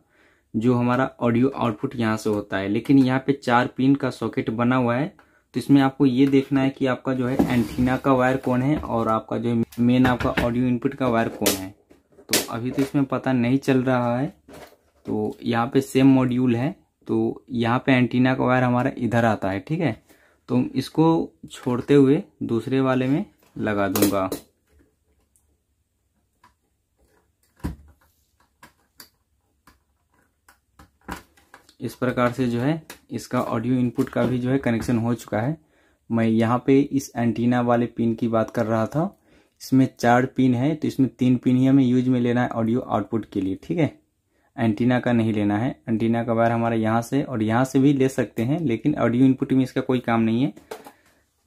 जो हमारा ऑडियो आउटपुट यहाँ से होता है। लेकिन यहाँ पे 4 पिन का सॉकेट बना हुआ है, तो इसमें आपको ये देखना है कि आपका जो है एंटीना का वायर कौन है और आपका जो है मेन आपका ऑडियो इनपुट का वायर कौन है। तो अभी तो इसमें पता नहीं चल रहा है। तो यहाँ पे सेम मॉड्यूल है, तो यहाँ पे एंटीना का वायर हमारा इधर आता है, ठीक है। तो इसको छोड़ते हुए दूसरे वाले में लगा दूंगा। इस प्रकार से जो है इसका ऑडियो इनपुट का भी जो है कनेक्शन हो चुका है। मैं यहाँ पे इस एंटीना वाले पिन की बात कर रहा था। इसमें 4 पिन है, तो इसमें 3 पिन ही हमें यूज में लेना है ऑडियो आउटपुट के लिए, ठीक है। एंटीना का नहीं लेना है। एंटीना का वायर हमारा यहाँ से और यहाँ से भी ले सकते हैं, लेकिन ऑडियो इनपुट में इसका कोई काम नहीं है।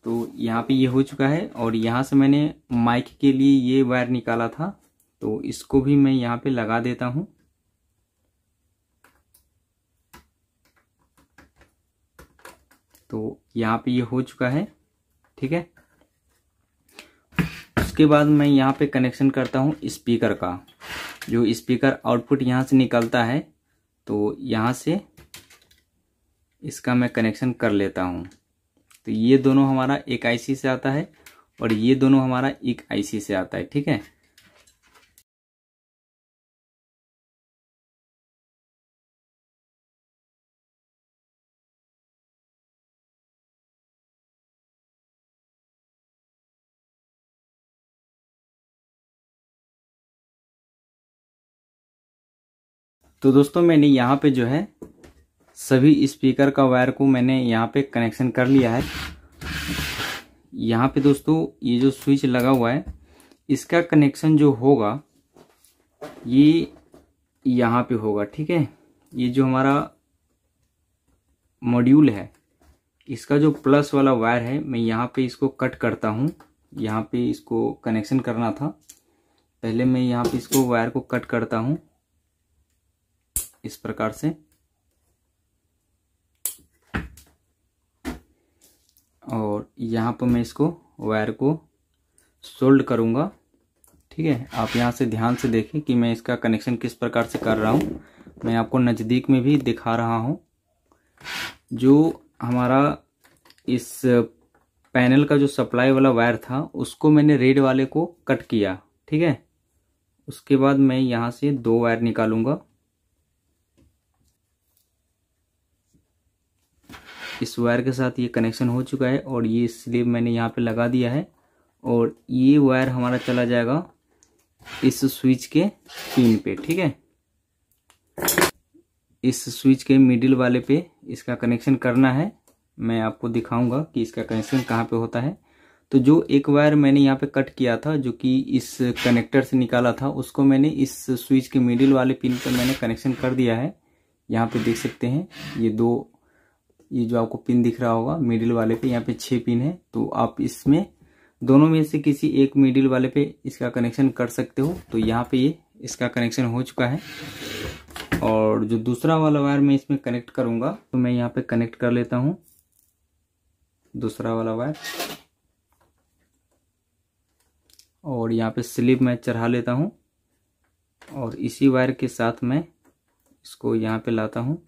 तो यहाँ पे ये हो चुका है। और यहाँ से मैंने माइक के लिए ये वायर निकाला था, तो इसको भी मैं यहाँ पे लगा देता हूँ। तो यहाँ पे ये हो चुका है, ठीक है। उसके बाद मैं यहाँ पे कनेक्शन करता हूँ स्पीकर का। जो स्पीकर आउटपुट यहाँ से निकलता है, तो यहाँ से इसका मैं कनेक्शन कर लेता हूँ। तो ये दोनों हमारा एक आईसी से आता है और ये दोनों हमारा एक आईसी से आता है, ठीक है। तो दोस्तों मैंने यहाँ पे जो है सभी स्पीकर का वायर को मैंने यहाँ पे कनेक्शन कर लिया है। यहाँ पे दोस्तों ये जो स्विच लगा हुआ है, इसका कनेक्शन जो होगा ये यहाँ पे होगा, ठीक है। ये जो हमारा मॉड्यूल है, इसका जो प्लस वाला वायर है, मैं यहाँ पे इसको कट करता हूँ। यहाँ पे इसको कनेक्शन करना था, पहले मैं यहाँ पे इसको वायर को कट करता हूँ इस प्रकार से, और यहाँ पर मैं इसको वायर को सोल्ड करूँगा, ठीक है। आप यहाँ से ध्यान से देखें कि मैं इसका कनेक्शन किस प्रकार से कर रहा हूँ। मैं आपको नज़दीक में भी दिखा रहा हूँ। जो हमारा इस पैनल का जो सप्लाई वाला वायर था, उसको मैंने रेड वाले को कट किया, ठीक है। उसके बाद मैं यहाँ से 2 वायर निकालूंगा। इस वायर के साथ ये कनेक्शन हो चुका है और ये स्लीव मैंने यहाँ पे लगा दिया है, और ये वायर हमारा चला जाएगा इस स्विच के पिन पे, ठीक है। इस स्विच के मिडिल वाले पे इसका कनेक्शन करना है। मैं आपको दिखाऊंगा कि इसका कनेक्शन कहाँ पे होता है। तो जो एक वायर मैंने यहाँ पे कट किया था, जो कि इस कनेक्टर से निकाला था, उसको मैंने इस स्विच के मिडिल वाले पिन पे मैंने कनेक्शन कर दिया है। यहाँ पे देख सकते हैं ये जो आपको पिन दिख रहा होगा मिडिल वाले पे, यहाँ पे 6 पिन है। तो आप इसमें दोनों में से किसी एक मिडिल वाले पे इसका कनेक्शन कर सकते हो। तो यहाँ पे ये इसका कनेक्शन हो चुका है, और जो दूसरा वाला वायर मैं इसमें कनेक्ट करूंगा, तो मैं यहाँ पे कनेक्ट कर लेता हूँ दूसरा वाला वायर, और यहाँ पे स्लिप मैं चढ़ा लेता हूँ, और इसी वायर के साथ मैं इसको यहाँ पे लाता हूँ,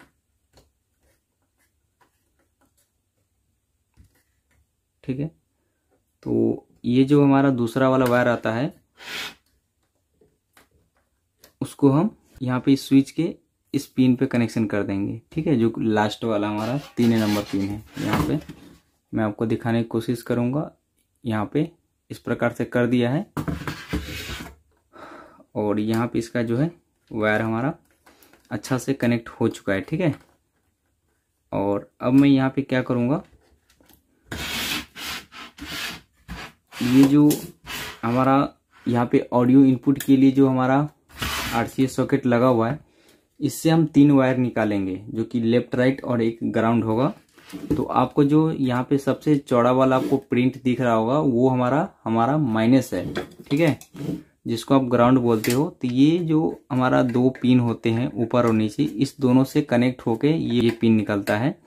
ठीक है। तो ये जो हमारा दूसरा वाला वायर आता है, उसको हम यहाँ पे स्विच के इस पिन पे कनेक्शन कर देंगे, ठीक है। जो लास्ट वाला हमारा 3 नंबर पिन है, यहाँ पे मैं आपको दिखाने की कोशिश करूँगा। यहाँ पे इस प्रकार से कर दिया है, और यहाँ पे इसका जो है वायर हमारा अच्छा से कनेक्ट हो चुका है, ठीक है। और अब मैं यहाँ पे क्या करूँगा, ये जो हमारा यहाँ पे ऑडियो इनपुट के लिए जो हमारा RCA सॉकेट लगा हुआ है, इससे हम 3 वायर निकालेंगे, जो कि लेफ्ट राइट और एक ग्राउंड होगा। तो आपको जो यहाँ पे सबसे चौड़ा वाला आपको प्रिंट दिख रहा होगा, वो हमारा माइनस है, ठीक है, जिसको आप ग्राउंड बोलते हो। तो ये जो हमारा 2 पिन होते हैं ऊपर और नीचे, इस दोनों से कनेक्ट होके ये पिन निकलता है।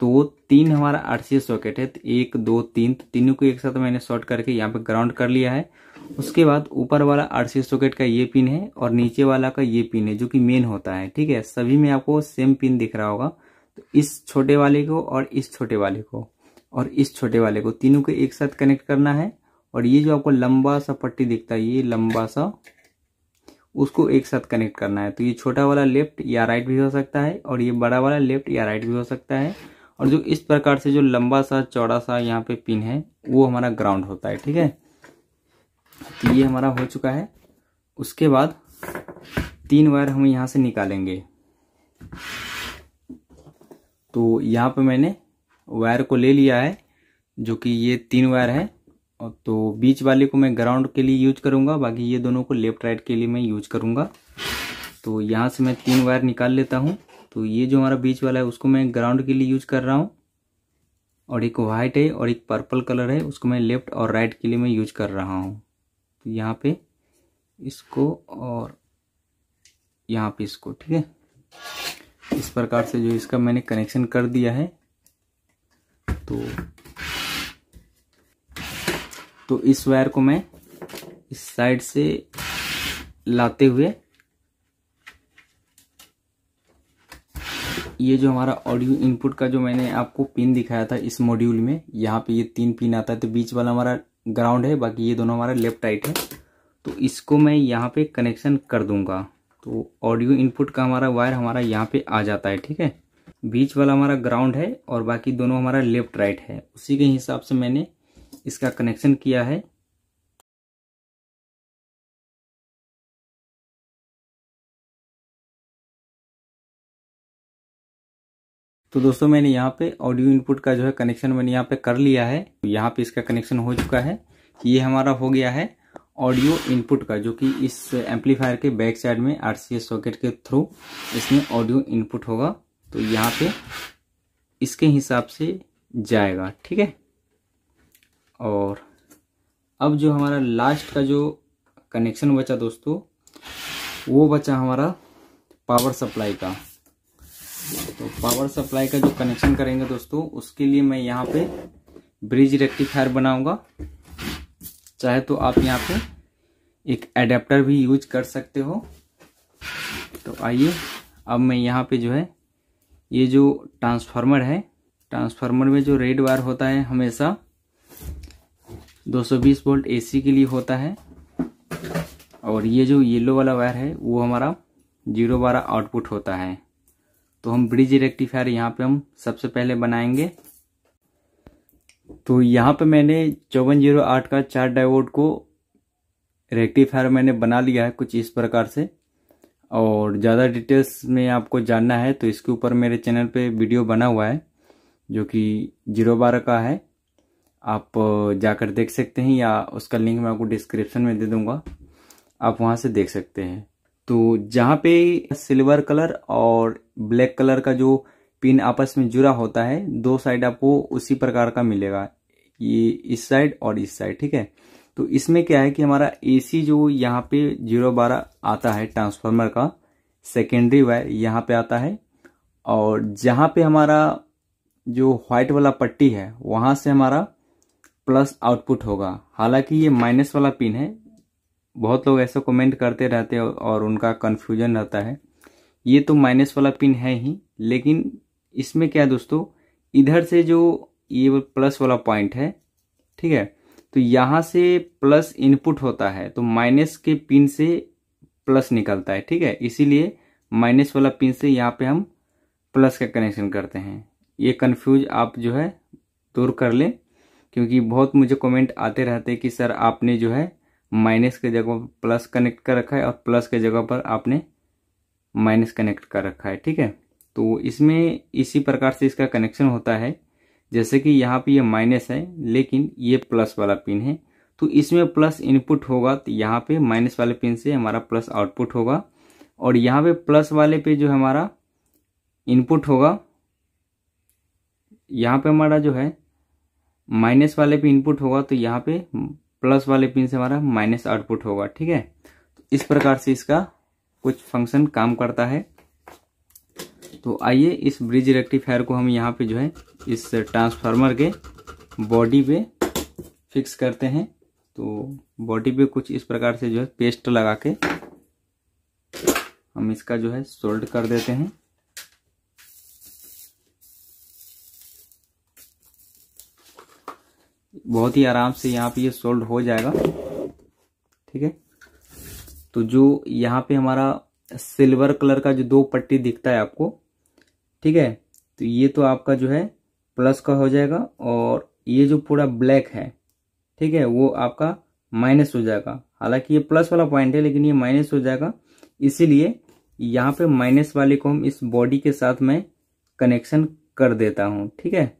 तो वो 3 हमारा RCA सॉकेट है, 1 2 3, तो तीनों को एक साथ मैंने शॉर्ट करके यहाँ पे ग्राउंड कर लिया है। उसके बाद ऊपर वाला RCA सॉकेट का ये पिन है, और नीचे वाला का ये पिन है, जो कि मेन होता है, ठीक है। सभी में आपको सेम पिन दिख रहा होगा। तो इस छोटे वाले को और इस छोटे वाले को और इस छोटे वाले को, तीनों को एक साथ कनेक्ट करना है। और ये जो आपको लंबा सा पट्टी दिखता है, ये लंबा सा, उसको एक साथ कनेक्ट करना है। तो ये छोटा वाला लेफ्ट या राइट भी हो सकता है, और ये बड़ा वाला लेफ्ट या राइट भी हो सकता है। और जो इस प्रकार से जो लंबा सा चौड़ा सा यहाँ पे पिन है, वो हमारा ग्राउंड होता है, ठीक है। तो ये हमारा हो चुका है। उसके बाद 3 वायर हम यहाँ से निकालेंगे। तो यहाँ पे मैंने वायर को ले लिया है, जो कि ये 3 वायर है, और तो बीच वाले को मैं ग्राउंड के लिए यूज करूँगा, बाकी ये दोनों को लेफ्ट राइट के लिए मैं यूज करूँगा। तो यहाँ से मैं 3 वायर निकाल लेता हूँ। तो ये जो हमारा बीच वाला है, उसको मैं ग्राउंड के लिए यूज कर रहा हूँ, और एक वाइट है और एक पर्पल कलर है, उसको मैं लेफ्ट और राइट के लिए मैं यूज कर रहा हूँ। तो यहाँ पे इसको और यहाँ पे इसको, ठीक है। इस प्रकार से जो इसका मैंने कनेक्शन कर दिया है। तो इस वायर को मैं इस साइड से लाते हुए ये जो हमारा ऑडियो इनपुट का जो मैंने आपको पिन दिखाया था इस मॉड्यूल में, यहाँ पे ये 3 पिन आता है। तो बीच वाला हमारा ग्राउंड है, बाकी ये दोनों हमारा लेफ्ट राइट है। तो इसको मैं यहाँ पे कनेक्शन कर दूंगा। तो ऑडियो इनपुट का हमारा वायर हमारा यहाँ पे आ जाता है, ठीक है। बीच वाला हमारा ग्राउंड है और बाकी दोनों हमारा लेफ्ट राइट है। उसी के हिसाब से मैंने इसका कनेक्शन किया है। तो दोस्तों मैंने यहाँ पे ऑडियो इनपुट का जो है कनेक्शन मैंने यहाँ पे कर लिया है। यहाँ पे इसका कनेक्शन हो चुका है। ये हमारा हो गया है ऑडियो इनपुट का, जो कि इस एम्पलीफायर के बैक साइड में RCA सॉकेट के थ्रू इसमें ऑडियो इनपुट होगा। तो यहाँ पे इसके हिसाब से जाएगा, ठीक है। और अब जो हमारा लास्ट का जो कनेक्शन बचा दोस्तों, वो बचा हमारा पावर सप्लाई का। तो पावर सप्लाई का जो कनेक्शन करेंगे दोस्तों, उसके लिए मैं यहाँ पे ब्रिज रेक्टिफायर बनाऊंगा। चाहे तो आप यहाँ पे एक एडेप्टर भी यूज कर सकते हो। तो आइए अब मैं यहाँ पे जो है ये जो ट्रांसफार्मर है, ट्रांसफार्मर में जो रेड वायर होता है हमेशा 220 वोल्ट AC के लिए होता है, और ये जो येलो वाला वायर है वो हमारा 012 आउटपुट होता है। तो हम ब्रिज रेक्टिफायर यहाँ पे हम सबसे पहले बनाएंगे। तो यहाँ पे मैंने 5408 का 4 डायोड को रेक्टिफायर मैंने बना लिया है कुछ इस प्रकार से। और ज़्यादा डिटेल्स में आपको जानना है तो इसके ऊपर मेरे चैनल पे वीडियो बना हुआ है जो कि 012 का है, आप जाकर देख सकते हैं, या उसका लिंक मैं आपको डिस्क्रिप्शन में दे दूंगा, आप वहाँ से देख सकते हैं। तो जहाँ पे सिल्वर कलर और ब्लैक कलर का जो पिन आपस में जुड़ा होता है, 2 साइड आपको उसी प्रकार का मिलेगा, ये इस साइड और इस साइड, ठीक है। तो इसमें क्या है कि हमारा AC जो यहाँ पे 012 आता है ट्रांसफार्मर का सेकेंडरी वायर यहाँ पे आता है, और जहाँ पे हमारा जो व्हाइट वाला पट्टी है वहाँ से हमारा प्लस आउटपुट होगा। हालांकि ये माइनस वाला पिन है, बहुत लोग ऐसा कमेंट करते रहते हैं और उनका कन्फ्यूजन रहता है। ये तो माइनस वाला पिन है ही, लेकिन इसमें क्या है दोस्तों, इधर से जो ये प्लस वाला पॉइंट है, ठीक है, तो यहाँ से प्लस इनपुट होता है तो माइनस के पिन से प्लस निकलता है, ठीक है। इसीलिए माइनस वाला पिन से यहाँ पे हम प्लस का कनेक्शन करते हैं। ये कन्फ्यूज आप जो है दूर कर लें, क्योंकि बहुत मुझे कमेंट आते रहते हैं कि सर आपने जो है माइनस के जगह पर प्लस कनेक्ट कर रखा है और प्लस के जगह पर आपने माइनस कनेक्ट कर रखा है, ठीक है। तो इसमें इसी प्रकार से इसका कनेक्शन होता है। जैसे कि यहाँ पे ये माइनस है लेकिन ये प्लस वाला पिन है, तो इसमें प्लस इनपुट होगा, तो यहाँ पे माइनस वाले पिन से हमारा प्लस आउटपुट होगा, और यहाँ पे प्लस वाले पे जो हमारा इनपुट होगा, यहाँ पे हमारा जो है माइनस वाले पे इनपुट होगा, तो यहाँ पे प्लस वाले पिन से हमारा माइनस आउटपुट होगा, ठीक है। तो इस प्रकार से इसका कुछ फंक्शन काम करता है। तो आइए इस ब्रिज रेक्टिफायर को हम यहाँ पे जो है इस ट्रांसफार्मर के बॉडी पे फिक्स करते हैं। तो बॉडी पे कुछ इस प्रकार से जो है पेस्ट लगा के हम इसका जो है सोल्ड कर देते हैं। बहुत ही आराम से यहाँ पे ये सोल्ड हो जाएगा, ठीक है। तो जो यहाँ पे हमारा सिल्वर कलर का जो 2 पट्टी दिखता है आपको, ठीक है, तो ये तो आपका जो है प्लस का हो जाएगा, और ये जो पूरा ब्लैक है, ठीक है, वो आपका माइनस हो जाएगा। हालांकि ये प्लस वाला पॉइंट है लेकिन ये माइनस हो जाएगा, इसीलिए यहाँ पे माइनस वाले को हम इस बॉडी के साथ में कनेक्शन कर देता हूँ, ठीक है।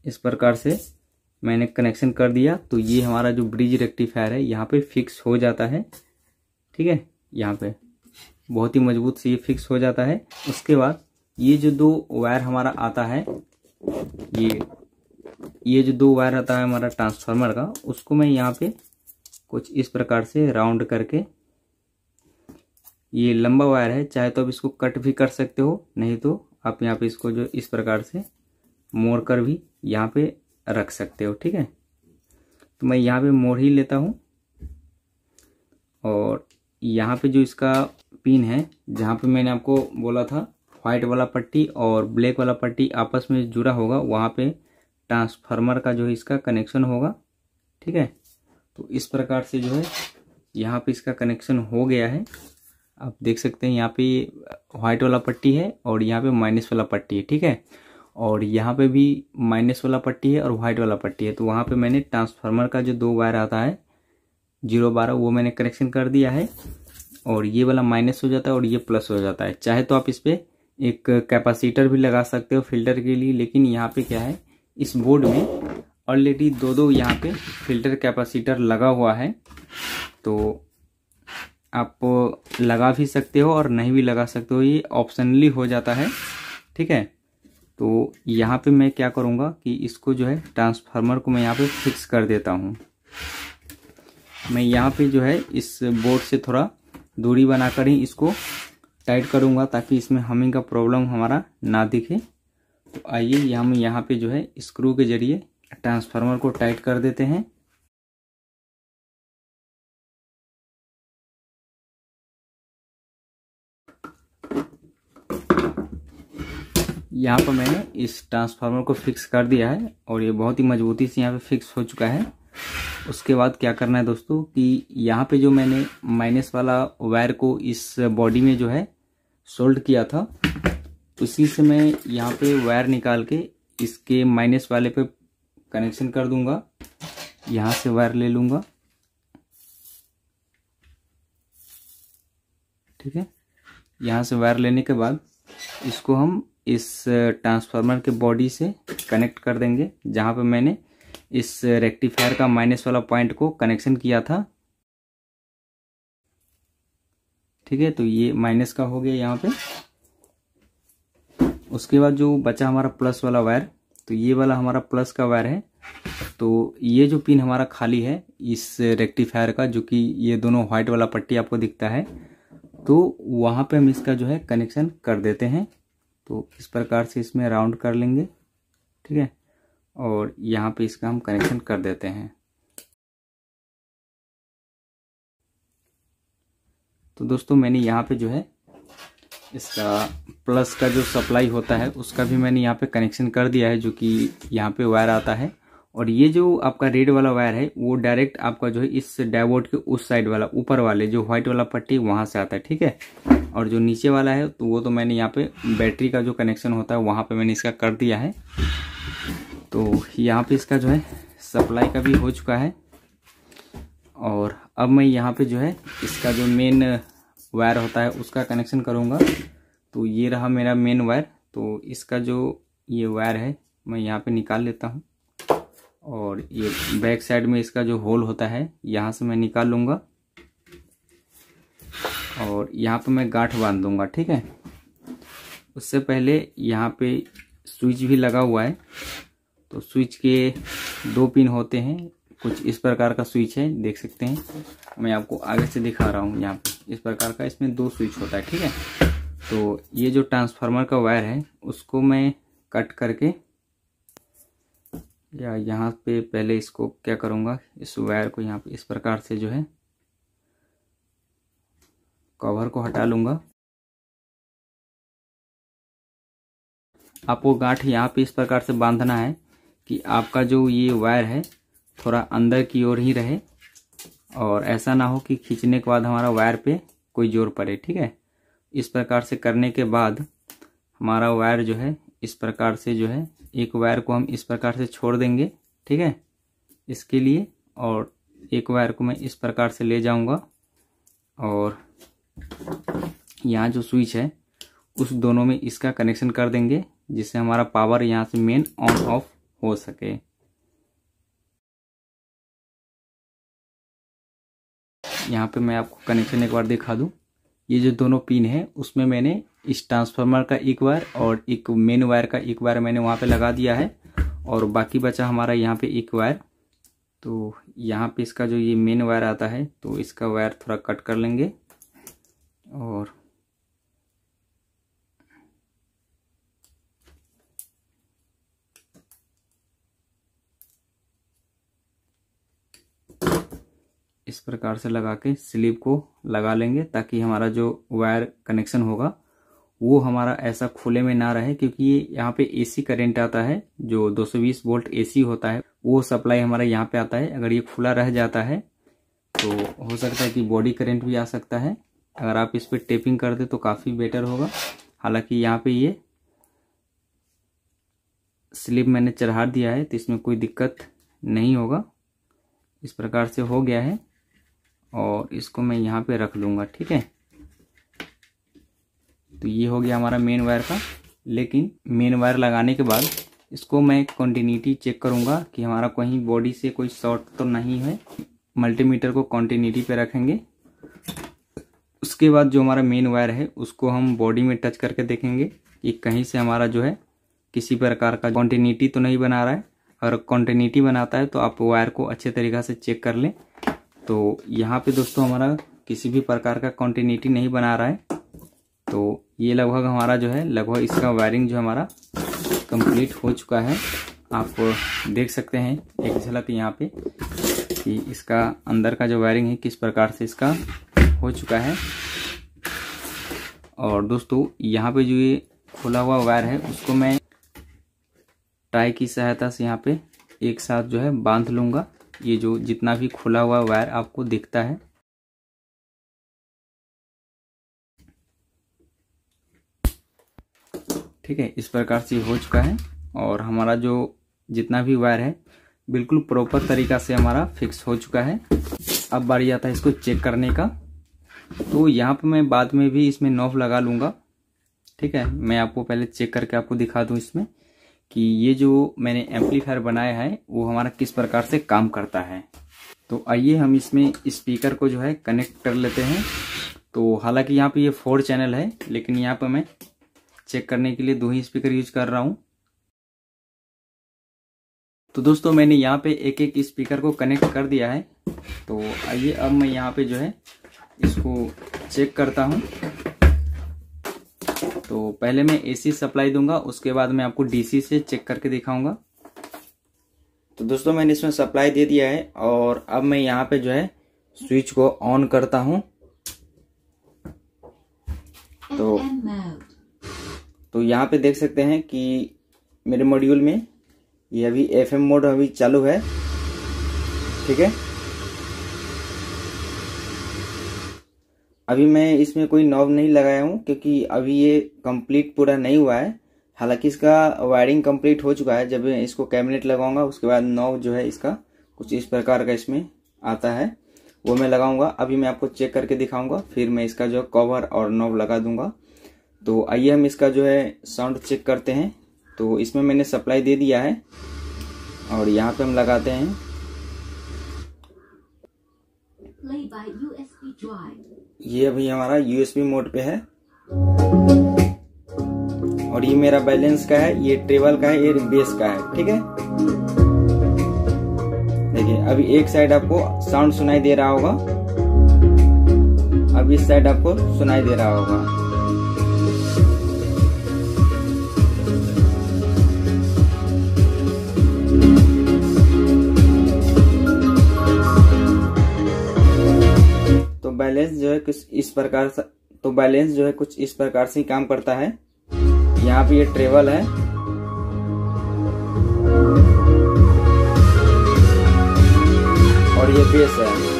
इस प्रकार से मैंने कनेक्शन कर दिया। तो ये हमारा जो ब्रिज रेक्टिफायर है यहाँ पे फिक्स हो जाता है, ठीक है। यहाँ पे बहुत ही मजबूत से ये फिक्स हो जाता है। उसके बाद ये जो 2 वायर हमारा आता है, ये ये जो 2 वायर आता है हमारा ट्रांसफार्मर का, उसको मैं यहाँ पे कुछ इस प्रकार से राउंड करके, ये लंबा वायर है, चाहे तो आप इसको कट भी कर सकते हो, नहीं तो आप यहाँ पे इसको जो इस प्रकार से मोड़ कर भी यहाँ पे रख सकते हो। ठीक है, तो मैं यहाँ पे मोड़ ही लेता हूँ। और यहाँ पे जो इसका पिन है, जहाँ पे मैंने आपको बोला था व्हाइट वाला पट्टी और ब्लैक वाला पट्टी आपस में जुड़ा होगा, वहाँ पे ट्रांसफार्मर का जो है इसका कनेक्शन होगा। ठीक है, तो इस प्रकार से जो है यहाँ पे इसका कनेक्शन हो गया है। आप देख सकते हैं यहाँ पे व्हाइट वाला पट्टी है और यहाँ पे माइनस वाला पट्टी है। ठीक है, और यहाँ पे भी माइनस वाला पट्टी है और व्हाइट वाला पट्टी है। तो वहाँ पे मैंने ट्रांसफार्मर का जो 2 वायर आता है 012, वो मैंने कनेक्शन कर दिया है, और ये वाला माइनस हो जाता है और ये प्लस हो जाता है। चाहे तो आप इस पर एक कैपेसिटर भी लगा सकते हो फिल्टर के लिए, लेकिन यहाँ पे क्या है, इस बोर्ड में ऑलरेडी 2 यहाँ पे फिल्टर कैपेसिटर लगा हुआ है। तो आप लगा भी सकते हो और नहीं भी लगा सकते हो, ये ऑप्शनली हो जाता है। ठीक है, तो यहाँ पे मैं क्या करूँगा कि इसको जो है ट्रांसफार्मर को मैं यहाँ पे फिक्स कर देता हूँ। मैं यहाँ पे जो है इस बोर्ड से थोड़ा दूरी बनाकर ही इसको टाइट करूँगा, ताकि इसमें हमिंग का प्रॉब्लम हमारा ना दिखे। तो आइए हम यहाँ पे जो है स्क्रू के जरिए ट्रांसफार्मर को टाइट कर देते हैं। यहाँ पर मैंने इस ट्रांसफार्मर को फिक्स कर दिया है और ये बहुत ही मजबूती से यहाँ पे फिक्स हो चुका है। उसके बाद क्या करना है दोस्तों कि यहाँ पे जो मैंने माइनस वाला वायर को इस बॉडी में जो है सोल्ड किया था, उसी से मैं यहाँ पे वायर निकाल के इसके माइनस वाले पे कनेक्शन कर दूंगा। यहाँ से वायर ले लूँगा। ठीक है, यहाँ से वायर लेने के बाद इसको हम इस ट्रांसफार्मर के बॉडी से कनेक्ट कर देंगे, जहाँ पे मैंने इस रेक्टिफायर का माइनस वाला पॉइंट को कनेक्शन किया था। ठीक है, तो ये माइनस का हो गया यहाँ पे। उसके बाद जो बचा हमारा प्लस वाला वायर, तो ये वाला हमारा प्लस का वायर है। तो ये जो पिन हमारा खाली है इस रेक्टिफायर का, जो कि ये दोनों व्हाइट वाला पट्टी आपको दिखता है, तो वहाँ पे हम इसका जो है कनेक्शन कर देते हैं। तो इस प्रकार से इसमें राउंड कर लेंगे। ठीक है, और यहाँ पे इसका हम कनेक्शन कर देते हैं। तो दोस्तों मैंने यहाँ पे जो है इसका प्लस का जो सप्लाई होता है उसका भी मैंने यहाँ पे कनेक्शन कर दिया है, जो कि यहाँ पे वायर आता है। और ये जो आपका रेड वाला वायर है वो डायरेक्ट आपका जो है इस डायोड के उस साइड वाला ऊपर वाले जो व्हाइट वाला पट्टी वहाँ से आता है। ठीक है, और जो नीचे वाला है तो वो तो मैंने यहाँ पे बैटरी का जो कनेक्शन होता है वहाँ पे मैंने इसका कर दिया है। तो यहाँ पे इसका जो है सप्लाई का भी हो चुका है। और अब मैं यहाँ पे जो है इसका जो मेन वायर होता है उसका कनेक्शन करूँगा। तो ये रहा मेरा मेन वायर। तो इसका जो ये वायर है मैं यहाँ पे निकाल लेता हूँ, और ये बैक साइड में इसका जो होल होता है यहाँ से मैं निकाल लूँगा, और यहाँ पे मैं गांठ बांध दूँगा। ठीक है, उससे पहले यहाँ पे स्विच भी लगा हुआ है। तो स्विच के 2 पिन होते हैं, कुछ इस प्रकार का स्विच है, देख सकते हैं। मैं आपको आगे से दिखा रहा हूँ। यहाँ पे इस प्रकार का इसमें 2 स्विच होता है। ठीक है, तो ये जो ट्रांसफार्मर का वायर है उसको मैं कट करके, या यहाँ पे पहले इसको क्या करूँगा, इस वायर को यहाँ पे इस प्रकार से जो है कवर को हटा लूँगा। आपको गांठ यहाँ पे इस प्रकार से बांधना है कि आपका जो ये वायर है थोड़ा अंदर की ओर ही रहे, और ऐसा ना हो कि खींचने के बाद हमारा वायर पे कोई जोर पड़े। ठीक है, इस प्रकार से करने के बाद हमारा वायर जो है इस प्रकार से जो है, एक वायर को हम इस प्रकार से छोड़ देंगे। ठीक है, इसके लिए, और एक वायर को मैं इस प्रकार से ले जाऊंगा, और यहाँ जो स्विच है उस दोनों में इसका कनेक्शन कर देंगे, जिससे हमारा पावर यहाँ से मेन ऑन ऑफ हो सके। यहाँ पे मैं आपको कनेक्शन एक बार दिखा दूँ। ये जो दोनों पिन है उसमें मैंने इस ट्रांसफार्मर का एक वायर और एक मेन वायर का एक वायर मैंने वहाँ पे लगा दिया है, और बाकी बचा हमारा यहाँ पे एक वायर। तो यहाँ पे इसका जो ये मेन वायर आता है तो इसका वायर थोड़ा कट कर लेंगे और इस प्रकार से लगा के स्लीव को लगा लेंगे, ताकि हमारा जो वायर कनेक्शन होगा वो हमारा ऐसा खुले में ना रहे, क्योंकि ये यहाँ पे एसी करंट आता है जो 220 वोल्ट एसी होता है, वो सप्लाई हमारा यहाँ पे आता है। अगर ये खुला रह जाता है तो हो सकता है कि बॉडी करंट भी आ सकता है। अगर आप इस पर टेपिंग कर दे तो काफ़ी बेटर होगा। हालांकि यहाँ पे ये स्लीव मैंने चढ़ा दिया है तो इसमें कोई दिक्कत नहीं होगा। इस प्रकार से हो गया है और इसको मैं यहाँ पे रख दूंगा, ठीक है। तो ये हो गया हमारा मेन वायर का। लेकिन मेन वायर लगाने के बाद इसको मैं कंटिन्यूटी चेक करूंगा कि हमारा कहीं बॉडी से कोई शॉर्ट तो नहीं है। मल्टीमीटर को कंटिन्यूटी पे रखेंगे। उसके बाद जो हमारा मेन वायर है उसको हम बॉडी में टच करके देखेंगे कि कहीं से हमारा जो है किसी प्रकार का कंटिन्यूटी तो नहीं बना रहा है। अगर कंटिन्यूटी बनाता है तो आप वायर को अच्छे तरीक़ा से चेक कर लें। तो यहाँ पे दोस्तों हमारा किसी भी प्रकार का कंटिन्यूटी नहीं बना रहा है। तो ये लगभग हमारा जो है लगभग इसका वायरिंग जो हमारा कंप्लीट हो चुका है। आप देख सकते हैं एक झलक यहाँ पे कि इसका अंदर का जो वायरिंग है किस प्रकार से इसका हो चुका है। और दोस्तों यहाँ पे जो ये खुला हुआ वायर है उसको मैं टाई की सहायता से यहाँ पे एक साथ जो है बांध लूँगा। ये जो जितना भी खुला हुआ वायर आपको दिखता है, ठीक है, इस प्रकार से हो चुका है। और हमारा जो जितना भी वायर है बिल्कुल प्रॉपर तरीका से हमारा फिक्स हो चुका है। अब बारी आता है इसको चेक करने का। तो यहाँ पे मैं बाद में भी इसमें नॉब लगा लूँगा, ठीक है। मैं आपको पहले चेक करके आपको दिखा दूँ इसमें कि ये जो मैंने एम्पलीफायर बनाया है वो हमारा किस प्रकार से काम करता है। तो आइए हम इसमें स्पीकर को जो है कनेक्ट कर लेते हैं। तो हालांकि यहाँ पे ये 4 चैनल है, लेकिन यहाँ पे मैं चेक करने के लिए 2 ही स्पीकर यूज कर रहा हूँ। तो दोस्तों मैंने यहाँ पे एक एक स्पीकर को कनेक्ट कर दिया है। तो आइए अब मैं यहाँ पे जो है इसको चेक करता हूँ। तो पहले मैं एसी सप्लाई दूंगा, उसके बाद मैं आपको डीसी से चेक करके दिखाऊंगा। तो दोस्तों मैंने इसमें सप्लाई दे दिया है और अब मैं यहाँ पे जो है स्विच को ऑन करता हूँ। तो यहाँ पे देख सकते हैं कि मेरे मॉड्यूल में ये अभी एफएम मोड अभी चालू है, ठीक है। अभी मैं इसमें कोई नॉब नहीं लगाया हूँ क्योंकि अभी ये कंप्लीट पूरा नहीं हुआ है। हालांकि इसका वायरिंग कंप्लीट हो चुका है। जब इसको कैबिनेट लगाऊंगा उसके बाद नॉब जो है इसका कुछ इस प्रकार का इसमें आता है, वो मैं लगाऊंगा। अभी मैं आपको चेक करके दिखाऊंगा, फिर मैं इसका जो कवर और नॉब लगा दूंगा। तो आइए हम इसका जो है साउंड चेक करते हैं। तो इसमें मैंने सप्लाई दे दिया है और यहाँ पे हम लगाते हैं। ये अभी हमारा यूएसबी मोड पे है और ये मेरा बैलेंस का है, ये ट्रेवल का है, ये बेस का है, ठीक है। देखिए अभी एक साइड आपको साउंड सुनाई दे रहा होगा, अब इस साइड आपको सुनाई दे रहा होगा। बैलेंस जो है कुछ इस प्रकार से, तो बैलेंस जो है कुछ इस प्रकार से ही काम करता है। यहाँ पे ये ट्रेवल है और ये बेस है।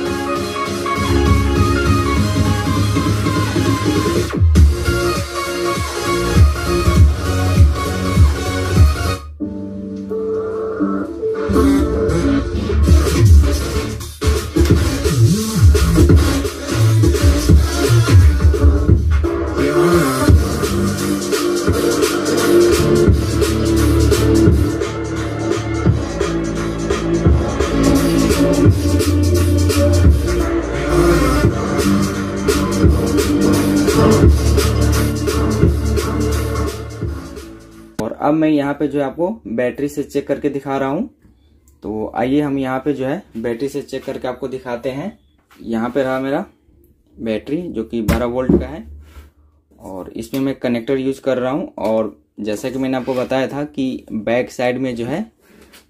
अब मैं यहाँ पे जो है आपको बैटरी से चेक करके दिखा रहा हूँ। तो आइए हम यहाँ पे जो है बैटरी से चेक करके आपको दिखाते हैं। यहाँ पे रहा मेरा बैटरी जो कि 12 वोल्ट का है और इसमें मैं कनेक्टर यूज कर रहा हूँ। और जैसा कि मैंने आपको बताया था कि बैक साइड में जो है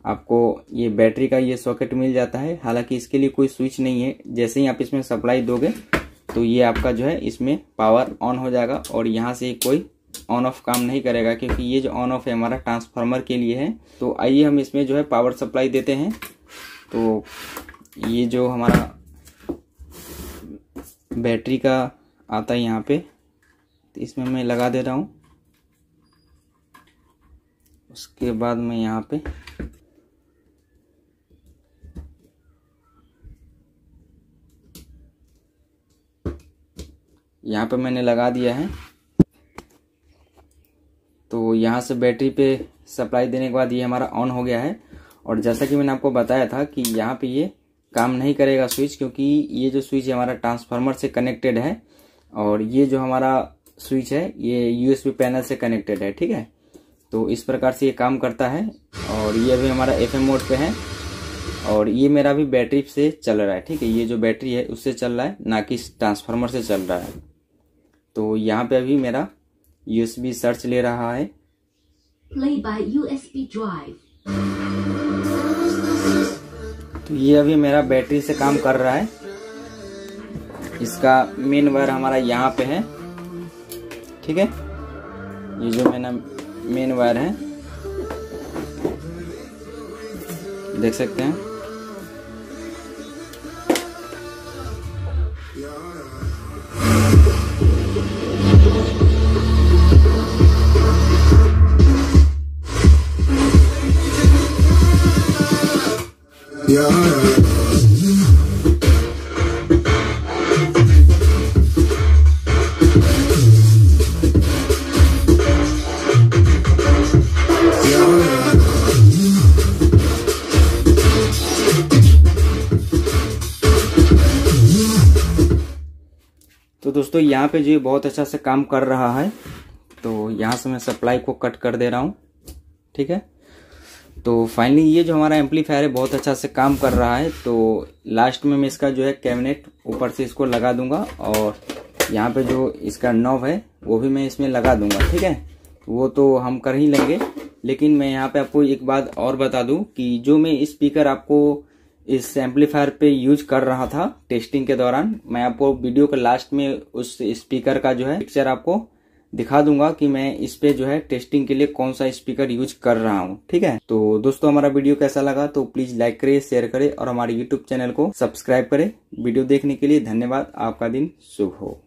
आपको ये बैटरी का ये सॉकेट मिल जाता है। हालांकि इसके लिए कोई स्विच नहीं है, जैसे ही आप इसमें सप्लाई दोगे तो ये आपका जो है इसमें पावर ऑन हो जाएगा और यहाँ से कोई ऑन ऑफ काम नहीं करेगा, क्योंकि ये जो ऑन ऑफ है हमारा ट्रांसफार्मर के लिए है। तो आइए हम इसमें जो है पावर सप्लाई देते हैं। तो ये जो हमारा बैटरी का आता है यहाँ पे, तो इसमें मैं लगा दे रहा हूँ। उसके बाद मैं यहाँ पे मैंने लगा दिया है। तो यहाँ से बैटरी पे सप्लाई देने के बाद ये हमारा ऑन हो गया है। और जैसा कि मैंने आपको बताया था कि यहाँ पे ये काम नहीं करेगा स्विच, क्योंकि ये जो स्विच है हमारा ट्रांसफार्मर से कनेक्टेड है और ये जो हमारा स्विच है ये यूएसबी पैनल से कनेक्टेड है। ठीक है, तो इस प्रकार से ये काम करता है। और ये अभी हमारा एफएम मोड पे है और ये मेरा भी बैटरी से चल रहा है। ठीक है, ये जो बैटरी है उससे चल रहा है, ना कि ट्रांसफार्मर से चल रहा है। तो यहाँ पे अभी मेरा यूएसबी सर्च ले रहा है। Play by USB drive. तो ये अभी मेरा बैटरी से काम कर रहा है। इसका मेन वायर हमारा यहाँ पे है। ठीक है, ये जो मेरा मेन वायर है देख सकते हैं। तो दोस्तों यहाँ पे जो ये बहुत अच्छा से काम कर रहा है। तो यहाँ से मैं सप्लाई को कट कर दे रहा हूँ। ठीक है, तो फाइनली ये जो हमारा एम्पलीफायर है बहुत अच्छा से काम कर रहा है। तो लास्ट में मैं इसका जो है कैबिनेट ऊपर से इसको लगा दूंगा और यहाँ पे जो इसका नॉब है वो भी मैं इसमें लगा दूंगा। ठीक है, वो तो हम कर ही लेंगे, लेकिन मैं यहाँ पे आपको एक बात और बता दूं कि जो मैं स्पीकर आपको इस एम्पलीफायर पे यूज कर रहा था टेस्टिंग के दौरान, मैं आपको वीडियो के लास्ट में उस स्पीकर का जो है पिक्चर आपको दिखा दूंगा कि मैं इस पे जो है टेस्टिंग के लिए कौन सा स्पीकर यूज कर रहा हूँ। ठीक है, तो दोस्तों हमारा वीडियो कैसा लगा तो प्लीज लाइक करें, शेयर करें और हमारे यूट्यूब चैनल को सब्सक्राइब करें। वीडियो देखने के लिए धन्यवाद। आपका दिन शुभ हो।